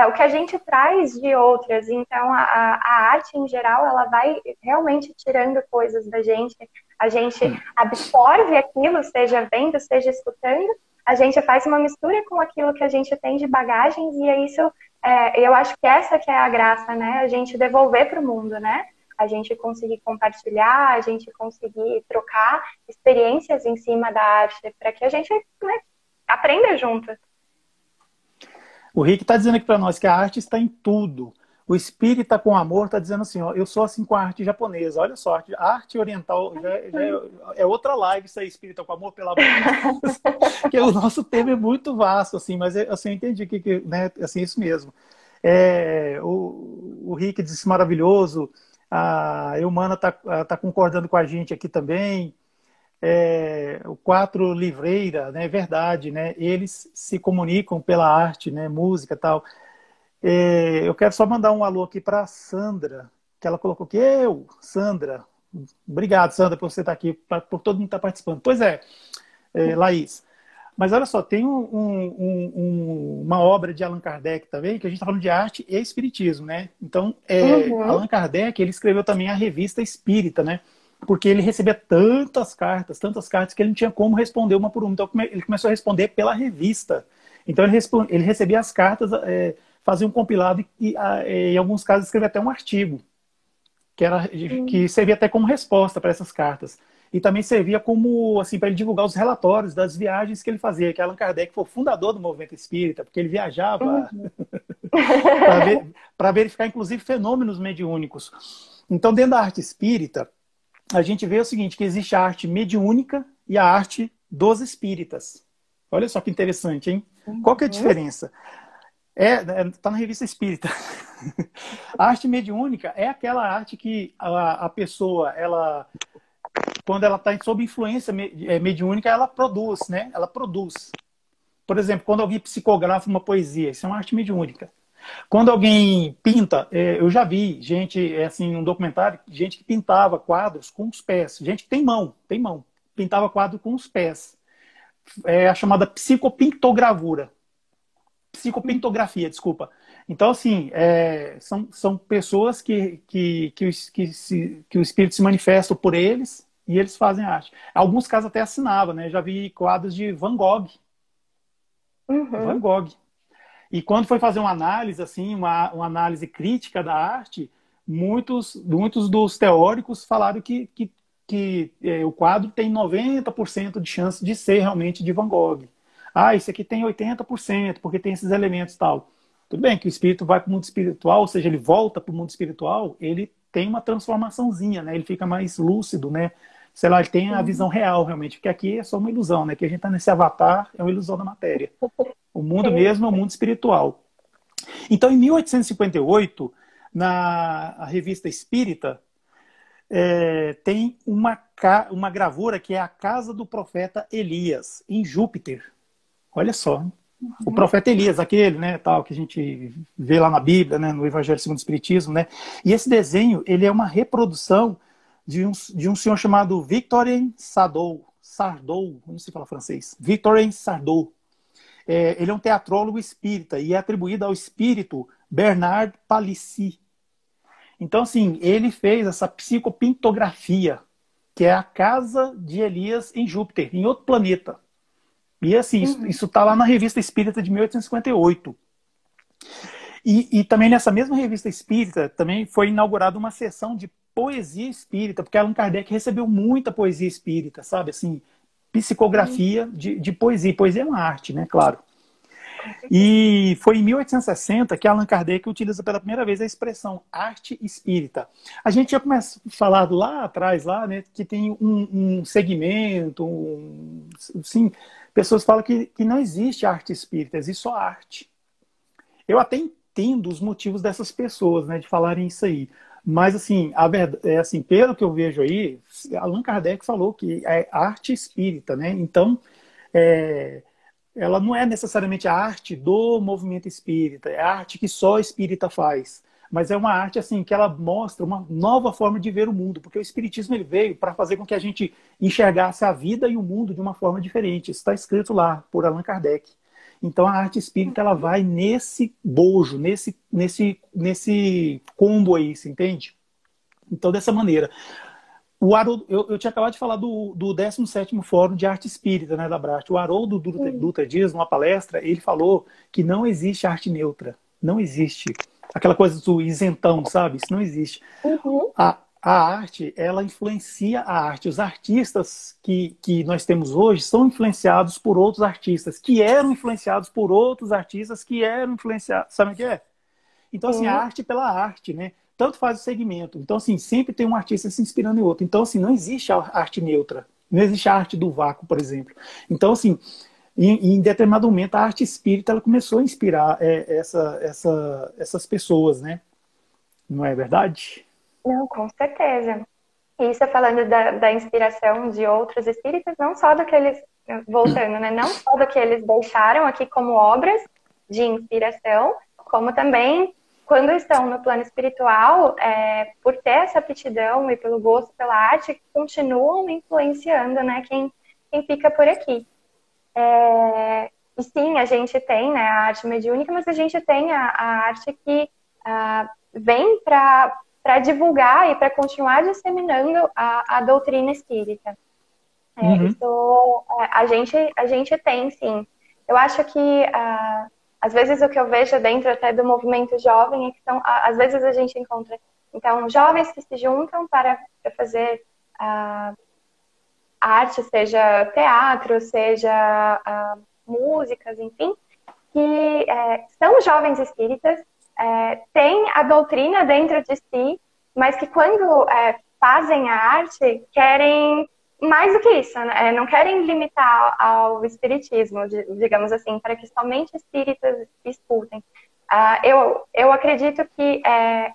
o que a gente traz de outras. Então, a arte, em geral, ela vai realmente tirando coisas da gente. A gente absorve aquilo, seja vendo, seja escutando. A gente faz uma mistura com aquilo que a gente tem de bagagens. E é isso, eu acho que essa que é a graça, né? A gente devolver para o mundo, né? A gente conseguir compartilhar, a gente conseguir trocar experiências em cima da arte, para que a gente, né, aprenda junto. O Rick está dizendo aqui para nós que a arte está em tudo. O espírita com amor está dizendo assim, ó, eu sou assim com a arte japonesa. Olha só, a arte oriental já é outra live, isso aí, espírita com amor, pelo amor de Deus. Porque o nosso tema é muito vasto, assim, mas assim, eu entendi que né, assim, isso mesmo. O Rick disse maravilhoso. A Eumana tá concordando com a gente aqui também. O Quatro Livreira, né? É verdade, né? Eles se comunicam pela arte, né? Música e tal. Eu quero só mandar um alô aqui para Sandra, que ela colocou aqui. Sandra. Obrigado, Sandra, por você estar aqui, por todo mundo estar participando. Pois Laís. Mas olha só, tem uma obra de Allan Kardec também, que a gente está falando de arte e espiritismo, né? Então, Allan Kardec, ele escreveu também a Revista Espírita, né? Porque ele recebia tantas cartas, que ele não tinha como responder uma por uma. Então, ele começou a responder pela revista. Então, ele recebia as cartas, fazia um compilado e, em alguns casos, escrevia até um artigo, que servia até como resposta para essas cartas. E também servia como, assim, para ele divulgar os relatórios das viagens que ele fazia, que Allan Kardec foi o fundador do movimento espírita, porque ele viajava para verificar, inclusive, fenômenos mediúnicos. Então, dentro da arte espírita, a gente vê o seguinte, que existe a arte mediúnica e a arte dos espíritas. Olha só que interessante, hein? Qual que é a diferença? Tá na Revista Espírita. A arte mediúnica é aquela arte que a pessoa, quando ela está sob influência mediúnica, ela produz, né? Ela produz. Por exemplo, quando alguém psicografa uma poesia, isso é uma arte mediúnica. Quando alguém pinta, eu já vi gente, assim, num documentário, gente que pintava quadros com os pés. Gente que tem mão. Pintava quadro com os pés. É a chamada psicopintogravura. Psicopintografia, desculpa. Então, assim, são pessoas que o espírito se manifesta por eles e eles fazem arte. Alguns casos até assinava, né? Já vi quadros de Van Gogh. Van Gogh. E quando foi fazer uma análise, assim, uma análise crítica da arte, muitos dos teóricos falaram que o quadro tem 90% de chance de ser realmente de Van Gogh. Esse aqui tem 80%, porque tem esses elementos e tal. Tudo bem que o espírito vai para o mundo espiritual, ou seja, ele volta para o mundo espiritual, ele tem uma transformaçãozinha, né? Ele fica mais lúcido, né? Sei lá, ele tem a visão real, realmente, porque aqui é só uma ilusão, né? Que a gente está nesse avatar, é uma ilusão da matéria. O mundo mesmo é o mundo espiritual. Então, em 1858, na Revista Espírita, tem uma gravura que é a Casa do Profeta Elias, em Júpiter. Olha só. O profeta Elias, aquele, né, tal, que a gente vê lá na Bíblia, né, no Evangelho segundo o Espiritismo, né? E esse desenho, ele é uma reprodução de um senhor chamado Victorien Sardou, não sei falar francês, Victorien Sardou. Ele é um teatrólogo espírita e é atribuído ao espírito Bernard Palissy. Então, assim, ele fez essa psicopintografia, que é a casa de Elias em Júpiter, em outro planeta. E, assim, isso está lá na Revista Espírita de 1858. E também nessa mesma Revista Espírita também foi inaugurada uma sessão de poesia espírita, porque Allan Kardec recebeu muita poesia espírita, sabe? Assim, psicografia de poesia. Poesia é uma arte, né? Claro. E foi em 1860 que Allan Kardec utiliza pela primeira vez a expressão arte espírita. A gente já começa a falar lá atrás, né, que tem um segmento, assim, pessoas falam que não existe arte espírita, existe só arte. Eu até entendo os motivos dessas pessoas, né, de falarem isso aí. Mas, assim, a verdade, é assim, pelo que eu vejo aí, Allan Kardec falou que é arte espírita, né? Então, é, ela não é necessariamente a arte do movimento espírita, é a arte que só espírita faz. Mas é uma arte assim que ela mostra uma nova forma de ver o mundo, porque o espiritismo ele veio para fazer com que a gente enxergasse a vida e o mundo de uma forma diferente. Isso está escrito lá por Allan Kardec. Então a arte espírita ela vai nesse bojo, nesse combo aí, você entende? Então dessa maneira. O Haroldo, eu tinha acabado de falar do 17º Fórum de Arte Espírita, né, da Brast. O Haroldo Sim. Dutra Dias, numa palestra, ele falou que não existe arte neutra. Não existe. Aquela coisa do isentão, sabe? Isso não existe. Uhum. A arte, ela influencia a arte. Os artistas que nós temos hoje são influenciados por outros artistas, que eram influenciados por outros artistas que eram influenciados. Sabe o que é? Então, assim, a Sim. arte pela arte, né? Tanto faz o segmento. Então, assim, sempre tem um artista se inspirando em outro. Então, assim, não existe a arte neutra. Não existe a arte do vácuo, por exemplo. Então, assim, em determinado momento, a arte espírita ela começou a inspirar essas pessoas, né? Não é verdade? Não, com certeza. E isso é falando da inspiração de outros espíritos, não só do que eles, voltando, né? Não só do que eles deixaram aqui como obras de inspiração, como também quando estão no plano espiritual, por ter essa aptidão e pelo gosto pela arte, continuam influenciando, né? Quem fica por aqui. E sim, a gente tem, né, a arte mediúnica, mas a gente tem a arte que vem para divulgar e para continuar disseminando a doutrina espírita. Uhum. Isso a gente tem, sim. Eu acho que às vezes o que eu vejo dentro até do movimento jovem é que às vezes a gente encontra então jovens que se juntam para fazer arte, seja teatro, seja músicas, enfim, que são jovens espíritas, têm a doutrina dentro de si, mas que quando fazem a arte, querem mais do que isso, né? Não querem limitar ao espiritismo, digamos assim, para que somente espíritas escutem. Eu acredito que,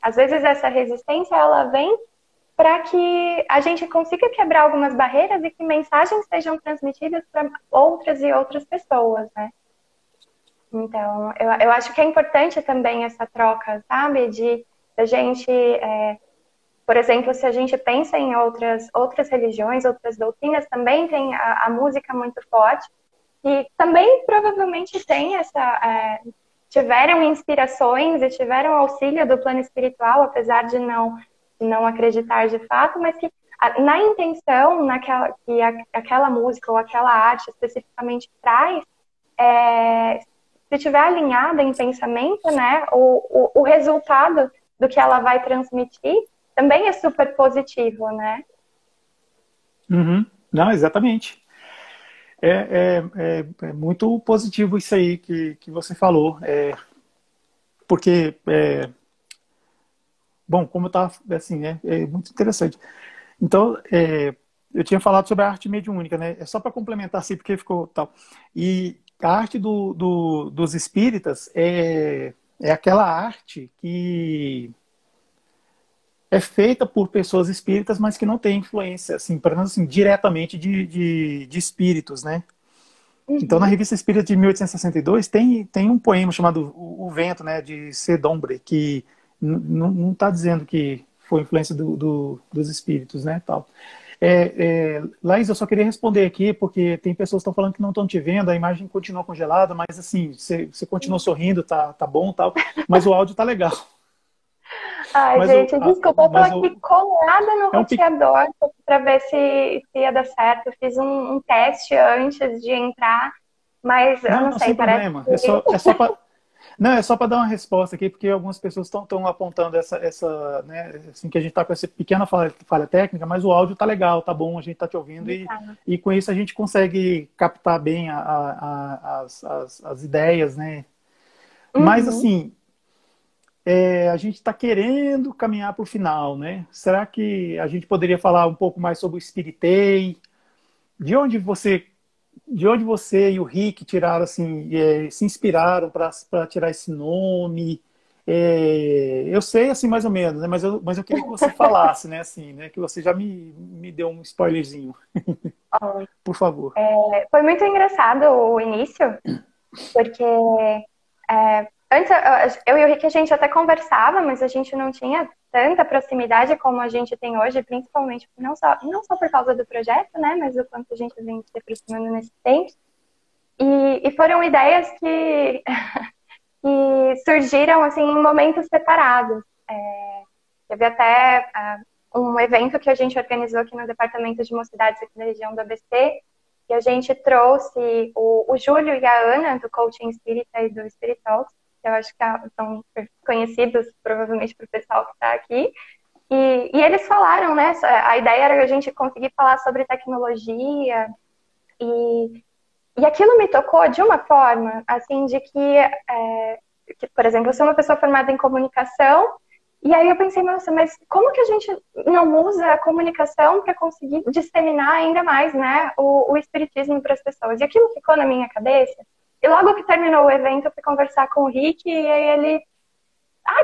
às vezes, essa resistência, ela vem para que a gente consiga quebrar algumas barreiras e que mensagens sejam transmitidas para outras e outras pessoas, né? Então, eu acho que é importante também essa troca, sabe? De a gente, por exemplo, se a gente pensa em outras religiões, outras doutrinas, também tem a música muito forte e também provavelmente tem tiveram inspirações e tiveram auxílio do plano espiritual, apesar de não acreditar de fato, mas que na intenção, que aquela música ou aquela arte especificamente traz, se estiver alinhada em pensamento, né, o resultado do que ela vai transmitir também é super positivo, né? Uhum. Não, exatamente. É muito positivo isso aí que você falou. Porque, bom, como eu estava, assim, é muito interessante. Então, eu tinha falado sobre a arte mediúnica, né? É só para complementar, assim, porque ficou tal. E a arte dos espíritas é aquela arte que é feita por pessoas espíritas, mas que não tem influência, assim, pelo menos assim, diretamente de espíritos, né? Então, na Uhum. Revista Espírita de 1862, tem um poema chamado O Vento, né, de Sedombre, que não está dizendo que foi influência dos espíritos, né, tal. Laís, eu só queria responder aqui, porque tem pessoas que estão falando que não estão te vendo, a imagem continua congelada, mas assim, você continua sorrindo, tá bom, tal, mas o áudio tá legal. Ai, Mas gente, desculpa, eu tô mas aqui colada no é um pequeno. roteador para ver se ia dar certo. Eu fiz um teste antes de entrar, mas eu não Não, sei, sem parece problema. que. Não, é só para dar uma resposta aqui, porque algumas pessoas estão apontando né, assim, que a gente está com essa pequena falha técnica, mas o áudio tá legal, tá bom, a gente está te ouvindo e com isso a gente consegue captar bem as ideias, né? Mas Uhum. assim, a gente está querendo caminhar para o final, né? Será que a gente poderia falar um pouco mais sobre o Spiritei? De onde você de onde você e o Rick tiraram assim, se inspiraram para tirar esse nome? Eu sei, assim, mais ou menos, né? Mas eu queria que você falasse, né? Assim, né? Que você já me deu um spoilerzinho, Ó, por favor. foi muito engraçado o início, porque antes eu e o Rick a gente até conversava, mas a gente não tinha tanta proximidade como a gente tem hoje, principalmente não só por causa do projeto, né? Mas o quanto a gente vem se aproximando nesse tempo. E foram ideias que surgiram assim em momentos separados. Teve até um evento que a gente organizou aqui no Departamento de Mocidades aqui da região do ABC, que a gente trouxe o Júlio e a Ana, do Coaching Espírita e do Spirit Talks, que eu acho que são conhecidos provavelmente para o pessoal que está aqui. E eles falaram, né? A ideia era a gente conseguir falar sobre tecnologia e aquilo me tocou de uma forma, assim, de que, por exemplo, eu sou uma pessoa formada em comunicação, e aí eu pensei, nossa, mas como que a gente não usa a comunicação para conseguir disseminar ainda mais, né, o espiritismo para as pessoas? E aquilo ficou na minha cabeça. E logo que terminou o evento, eu fui conversar com o Rick, e aí ele,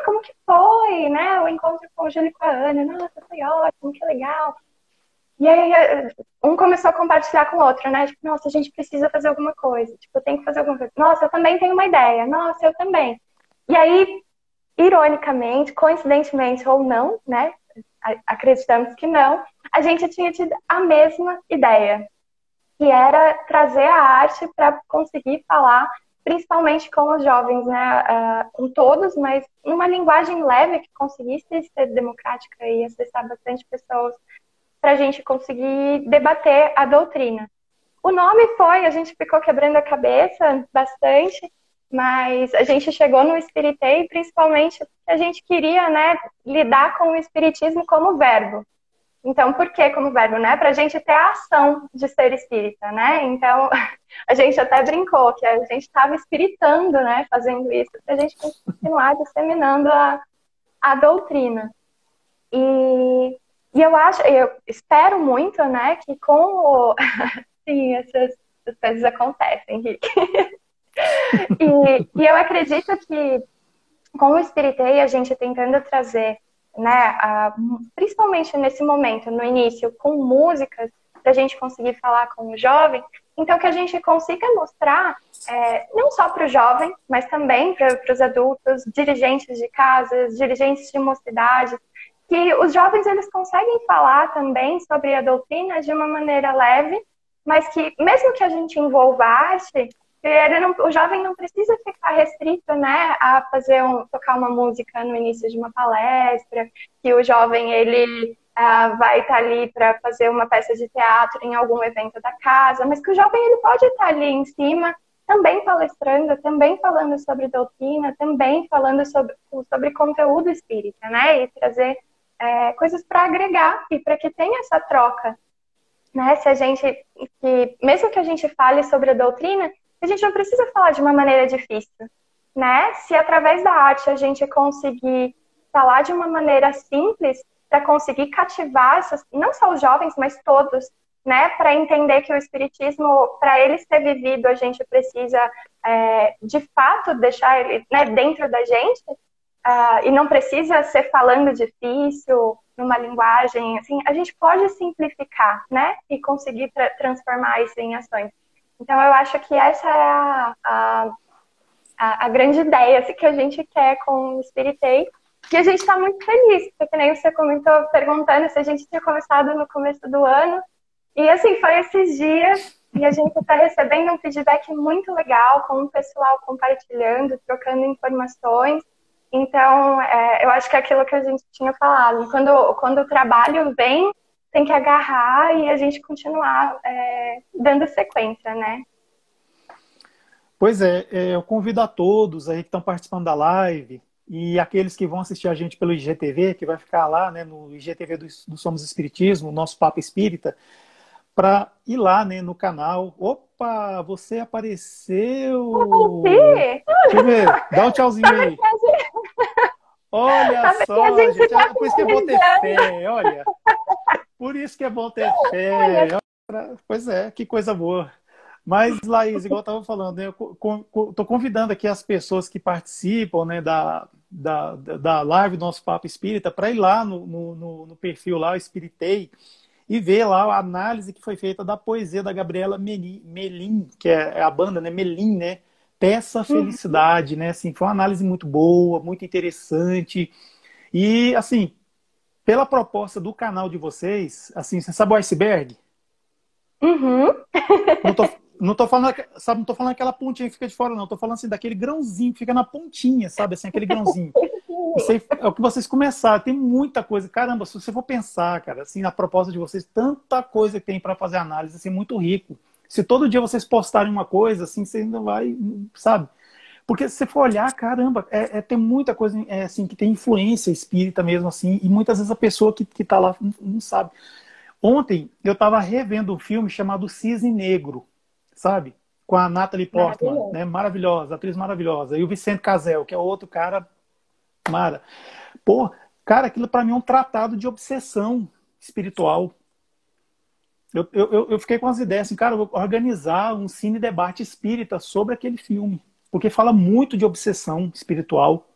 como que foi, né, o encontro com o Júlio e com a Ana? Nossa, foi ótimo, que legal. E aí, um começou a compartilhar com o outro, né? Tipo, nossa, a gente precisa fazer alguma coisa. Tipo, eu tenho que fazer alguma coisa. Nossa, eu também tenho uma ideia. Nossa, eu também. E aí, ironicamente, coincidentemente ou não, né? Acreditamos que não, a gente tinha tido a mesma ideia, que era trazer a arte para conseguir falar, principalmente com os jovens, né? Com todos, mas numa linguagem leve que conseguisse ser democrática e acessar bastante pessoas para a gente conseguir debater a doutrina. O nome a gente ficou quebrando a cabeça bastante, mas a gente chegou no Espiritei principalmente porque a gente queria, né, lidar com o espiritismo como verbo. Então, por que como verbo, né? Para a gente ter a ação de ser espírita, né? Então, a gente até brincou que a gente estava espiritando, né, fazendo isso, para a gente continuar disseminando a doutrina. E eu espero muito, né, que sim, essas coisas acontecem, Henrique. E eu acredito que com o Espiritei, a gente tentando trazer, né, principalmente nesse momento, no início, com músicas, para a gente conseguir falar com o jovem, então que a gente consiga mostrar, não só para o jovem, mas também para os adultos, dirigentes de casas, dirigentes de mocidades, que os jovens eles conseguem falar também sobre a doutrina de uma maneira leve, mas que mesmo que a gente envolva arte, o jovem não precisa ficar restrito, né, a tocar uma música no início de uma palestra, que o jovem ele vai estar ali para fazer uma peça de teatro em algum evento da casa, mas que o jovem ele pode estar ali em cima também palestrando, também falando sobre doutrina, também falando sobre conteúdo espírita, né, e trazer coisas para agregar e para que tenha essa troca, né? Mesmo que a gente fale sobre a doutrina, a gente não precisa falar de uma maneira difícil, né? Se através da arte a gente conseguir falar de uma maneira simples para conseguir cativar não só os jovens, mas todos, né? Para entender que o espiritismo, para ele ser vivido, a gente precisa de fato deixar ele, né, dentro da gente. E não precisa ser falando difícil, numa linguagem, assim, a gente pode simplificar, né? E conseguir transformar isso em ações. Então, eu acho que essa é a grande ideia assim, que a gente quer com o Espiritei. E a gente está muito feliz, porque nem você comentou perguntando se a gente tinha começado no começo do ano. E, assim, foi esses dias e a gente está recebendo um feedback muito legal, com o pessoal compartilhando, trocando informações. Então, eu acho que é aquilo que a gente tinha falado. Quando o trabalho vem, tem que agarrar e a gente continuar dando sequência, né? Pois eu convido a todos aí que estão participando da live e aqueles que vão assistir a gente pelo IGTV, que vai ficar lá, né, no IGTV do Somos Espiritismo, o nosso Papo Espírita, para ir lá, né, no canal. Opa, você apareceu! Sim. Deixa eu ver, dá um tchauzinho aí. Olha só, gente, por isso que é bom ter fé, olha. Por isso que é bom ter fé. Pois é, que coisa boa. Mas, Laís, igual eu estava falando, né, eu estou convidando aqui as pessoas que participam, né, da live do nosso Papo Espírita para ir lá no perfil lá, o Espiritei, e ver lá a análise que foi feita da poesia da Gabriela Melim, que é a banda, né? Melim, né? Peça Uhum. Felicidade, né? Assim, foi uma análise muito boa, muito interessante. E, assim, pela proposta do canal de vocês, assim, você sabe o iceberg? Uhum. Não tô, não tô falando, sabe, não tô falando aquela pontinha que fica de fora, não. Tô falando assim daquele grãozinho que fica na pontinha, sabe? Assim, aquele grãozinho. Isso aí é o que vocês começaram. Tem muita coisa. Caramba, se você for pensar, cara, assim, na proposta de vocês, tanta coisa que tem para fazer análise, assim, muito rico. Se todo dia vocês postarem uma coisa, assim, você ainda vai, sabe? Porque se você for olhar, caramba, tem muita coisa assim, que tem influência espírita mesmo, assim, e muitas vezes a pessoa que tá lá não sabe. Ontem eu estava revendo um filme chamado Cisne Negro, sabe? Com a Natalie Portman, Maravilhoso. né? Maravilhosa, atriz maravilhosa. E o Vicente Casel, que é outro cara mara. Pô, cara, aquilo para mim é um tratado de obsessão espiritual. Eu fiquei com as ideias assim, cara, eu vou organizar um cine debate espírita sobre aquele filme. Porque fala muito de obsessão espiritual.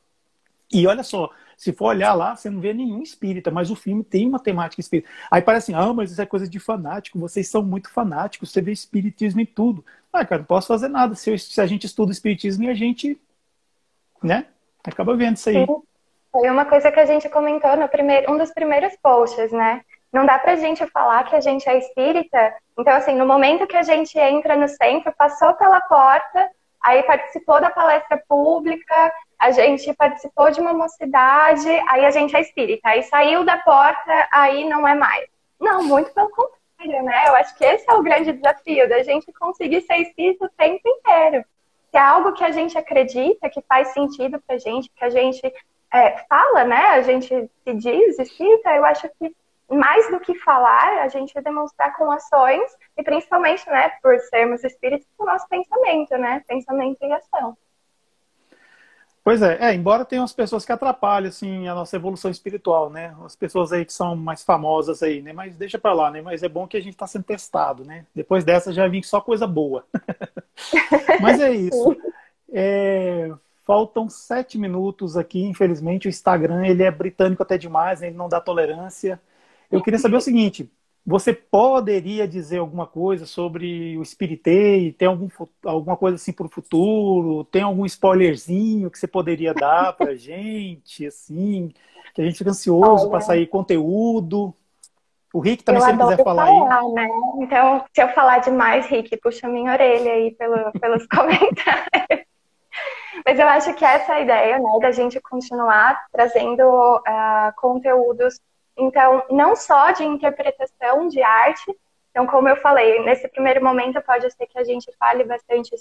E olha só, se for olhar lá, você não vê nenhum espírita, mas o filme tem uma temática espírita. Aí parece assim, mas isso é coisa de fanático, vocês são muito fanáticos, você vê espiritismo em tudo. Ah, cara, não posso fazer nada. Se a gente estuda o espiritismo e a gente, né, acaba vendo isso Sim, aí. foi uma coisa que a gente comentou no primeiro, um dos primeiros posts, né? Não dá pra gente falar que a gente é espírita. Então, assim, no momento que a gente entra no centro, passou pela porta, aí participou da palestra pública, a gente participou de uma mocidade, aí a gente é espírita. Aí saiu da porta, aí não é mais. Não, muito pelo contrário, né? Eu acho que esse é o grande desafio, da gente conseguir ser espírita o tempo inteiro. Se é algo que a gente acredita, que faz sentido pra gente, que a gente fala, né? A gente se diz espírita, eu acho que mais do que falar, a gente demonstrar com ações e principalmente, né, por sermos espíritos, o nosso pensamento, né? Pensamento e ação. Pois embora tenha umas pessoas que atrapalham assim a nossa evolução espiritual, né? As pessoas aí que são mais famosas aí, né? Mas deixa pra lá, né? Mas é bom que a gente está sendo testado, né? Depois dessa já vim só coisa boa. Mas é isso. Faltam 7 minutos aqui, infelizmente o Instagram ele é britânico até demais, né? Ele não dá tolerância. Eu queria saber o seguinte: você poderia dizer alguma coisa sobre o Spiritei? Tem alguma coisa assim para o futuro? Tem algum spoilerzinho que você poderia dar para gente, assim, que a gente fica ansioso para Olha, sair conteúdo? O Rick também, eu se ele quiser adoro falar aí. falar, né? Então, se eu falar demais, Rick, puxa minha orelha aí pelos comentários. Mas eu acho que essa é a ideia, né, da gente continuar trazendo conteúdos, então, não só de interpretação de arte. Então, como eu falei, nesse primeiro momento pode ser que a gente fale bastante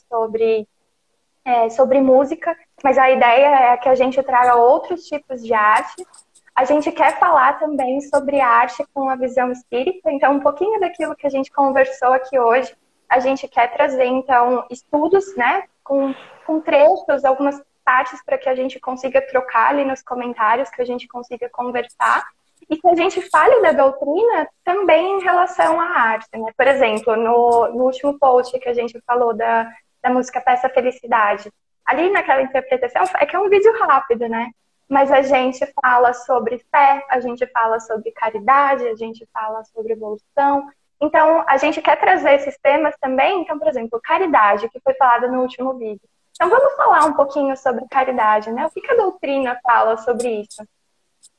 sobre música, mas a ideia é que a gente traga outros tipos de arte. A gente quer falar também sobre arte com a visão espírita, então um pouquinho daquilo que a gente conversou aqui hoje, a gente quer trazer, então, estudos, né, com trechos, algumas partes para que a gente consiga trocar ali nos comentários, que a gente consiga conversar, e que a gente fale da doutrina também em relação à arte, né? Por exemplo, no último post que a gente falou da música Peça Felicidade, ali naquela interpretação, é que é um vídeo rápido, né? Mas a gente fala sobre fé, a gente fala sobre caridade, a gente fala sobre evolução. Então, a gente quer trazer esses temas também. Então, por exemplo, caridade, que foi falado no último vídeo. Então, vamos falar um pouquinho sobre caridade, né? O que a doutrina fala sobre isso?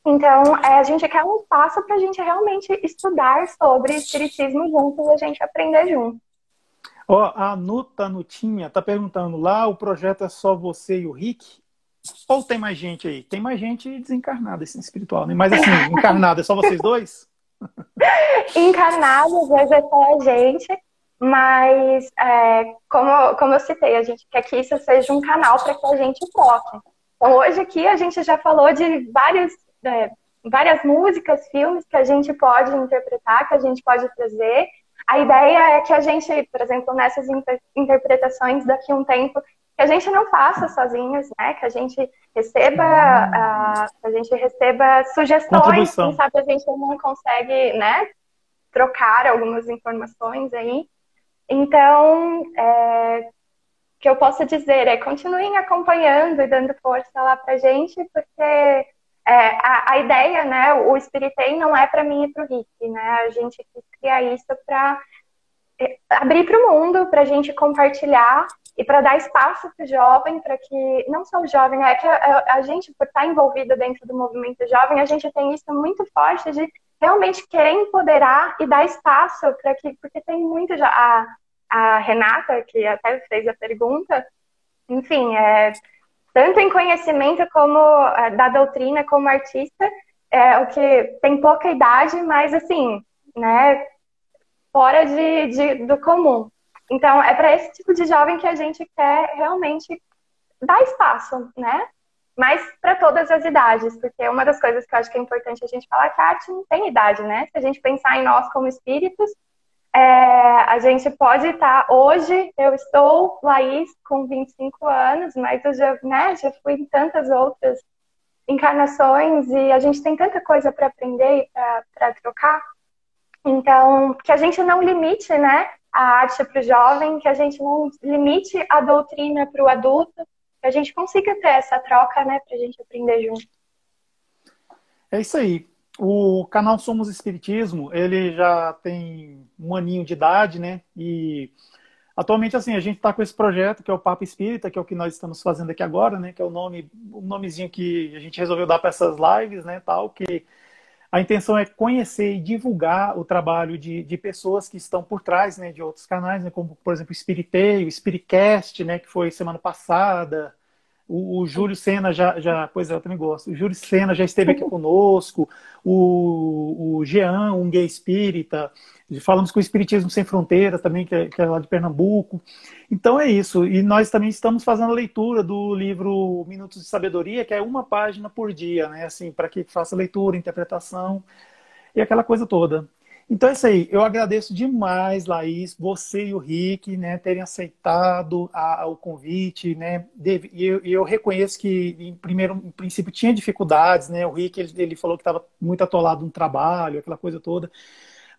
Então, a gente quer um espaço para a gente realmente estudar sobre espiritismo junto e a gente aprender junto. Ó, a Nutinha tá perguntando lá, o projeto é só você e o Rick? Ou tem mais gente aí? Tem mais gente desencarnada, assim, espiritual, né? Mas assim, encarnado é só vocês dois? Encarnado, às vezes é só a gente, mas como eu citei, a gente quer que isso seja um canal para que a gente toque. Então hoje aqui a gente já falou de várias músicas, filmes que a gente pode interpretar, que a gente pode trazer. A ideia é que a gente, por exemplo, nessas interpretações daqui a um tempo, que a gente não faça sozinhos, né? Que a gente receba sugestões, quem Contribuição. sabe a gente não consegue, né, trocar algumas informações aí. Então, que eu posso dizer é continuem acompanhando e dando força lá pra gente, porque a ideia, né, o Spiritei não é para mim e para o Rick, né? A gente quis criar isso para abrir para o mundo, para a gente compartilhar e para dar espaço para o jovem, para que, não só o jovem, é que a gente, por estar envolvida dentro do movimento jovem, a gente tem isso muito forte de realmente querer empoderar e dar espaço para que, porque tem muito já, a Renata, que até fez a pergunta, enfim, tanto em conhecimento como da doutrina como artista, o que tem pouca idade, mas assim, né, fora do comum. Então, é para esse tipo de jovem que a gente quer realmente dar espaço, né? Mas para todas as idades, porque uma das coisas que eu acho que é importante a gente falar é que a arte não tem idade, né? Se a gente pensar em nós como espíritos, a gente pode estar... Hoje, eu estou, Laís, com 25 anos, mas eu já, né, já fui em tantas outras encarnações e a gente tem tanta coisa para aprender e para trocar. Então, que a gente não limite, né, a arte para o jovem, que a gente não limite a doutrina para o adulto, que a gente consiga ter essa troca, né, para a gente aprender junto. É isso aí. O canal Somos Espiritismo, ele já tem 1 aninho de idade, né? E atualmente, assim, a gente está com esse projeto, que é o Papo Espírita, que é o que nós estamos fazendo aqui agora, né? Que é o nomezinho que a gente resolveu dar para essas lives, né? Tal, que a intenção é conhecer e divulgar o trabalho de pessoas que estão por trás, né, de outros canais, né, como, por exemplo, o Spiritei, o Spiritcast, né, que foi semana passada. O Júlio Sena pois é, eu também gosto. O Júlio Sena já esteve aqui conosco. O Jean, um gay espírita. Falamos com o Espiritismo Sem Fronteiras também, que é lá de Pernambuco. Então é isso. E nós também estamos fazendo a leitura do livro Minutos de Sabedoria, que é 1 página por dia, né? Assim, para que faça leitura, interpretação e aquela coisa toda. Então é isso aí. Eu agradeço demais, Laís, você e o Rick, né, terem aceitado o convite, né? E eu reconheço que, em princípio, tinha dificuldades, né? O Rick, ele falou que estava muito atolado no trabalho, aquela coisa toda.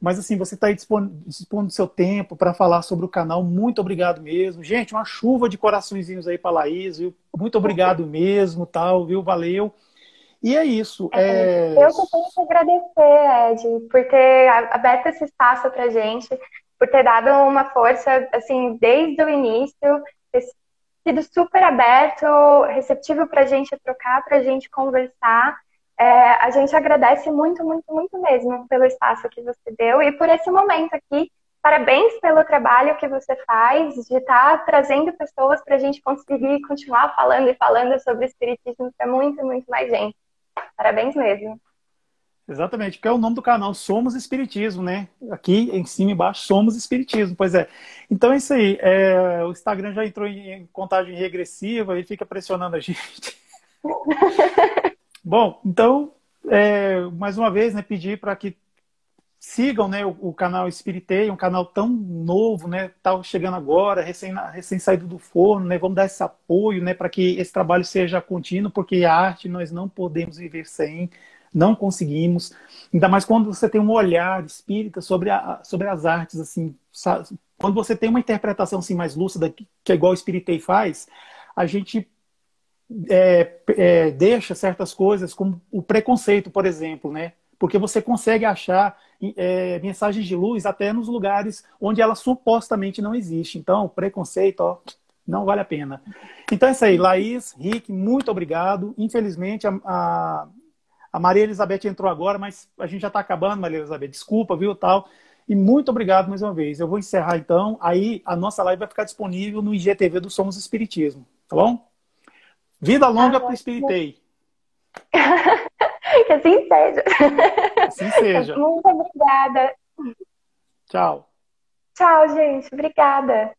Mas, assim, você está aí dispondo do seu tempo para falar sobre o canal. Muito obrigado mesmo. Gente, uma chuva de coraçõezinhos aí para a Laís, viu? Muito obrigado mesmo, tal, viu? Valeu. E é isso. Eu que tenho que agradecer, Ed, por ter aberto esse espaço pra gente, por ter dado uma força, assim, desde o início, ter sido super aberto, receptivo pra gente trocar, pra gente conversar. A gente agradece muito, muito, muito mesmo pelo espaço que você deu e por esse momento aqui. Parabéns pelo trabalho que você faz, de estar trazendo pessoas pra gente conseguir continuar falando e falando sobre espiritismo para muito, muito mais gente. Parabéns mesmo. Exatamente, porque é o nome do canal, Somos Espiritismo, né? Aqui em cima e embaixo, Somos Espiritismo, pois é. Então é isso aí, o Instagram já entrou em contagem regressiva e fica pressionando a gente. Bom, então, mais uma vez, né, pedir para que sigam, né, o canal Spiritei, um canal tão novo, né, tá chegando agora, recém saído do forno, né, vamos dar esse apoio, né, para que esse trabalho seja contínuo, porque a arte nós não podemos viver sem, não conseguimos, ainda mais quando você tem um olhar espírita sobre as artes, assim, sabe? Quando você tem uma interpretação assim mais lúcida, que é igual o Spiritei faz, a gente deixa certas coisas, como o preconceito, por exemplo, né? Porque você consegue achar mensagens de luz até nos lugares onde ela supostamente não existe. Então, preconceito, ó, não vale a pena. Então é isso aí, Laís, Rick, muito obrigado. Infelizmente, a Maria Elizabeth entrou agora, mas a gente já está acabando, Maria Elizabeth. Desculpa, viu, tal. E muito obrigado mais uma vez. Eu vou encerrar, então. Aí a nossa live vai ficar disponível no IGTV do Somos Espiritismo. Tá bom? Vida longa para o Spiritei. Que assim seja. Assim seja. Muito obrigada. Tchau. Tchau, gente. Obrigada.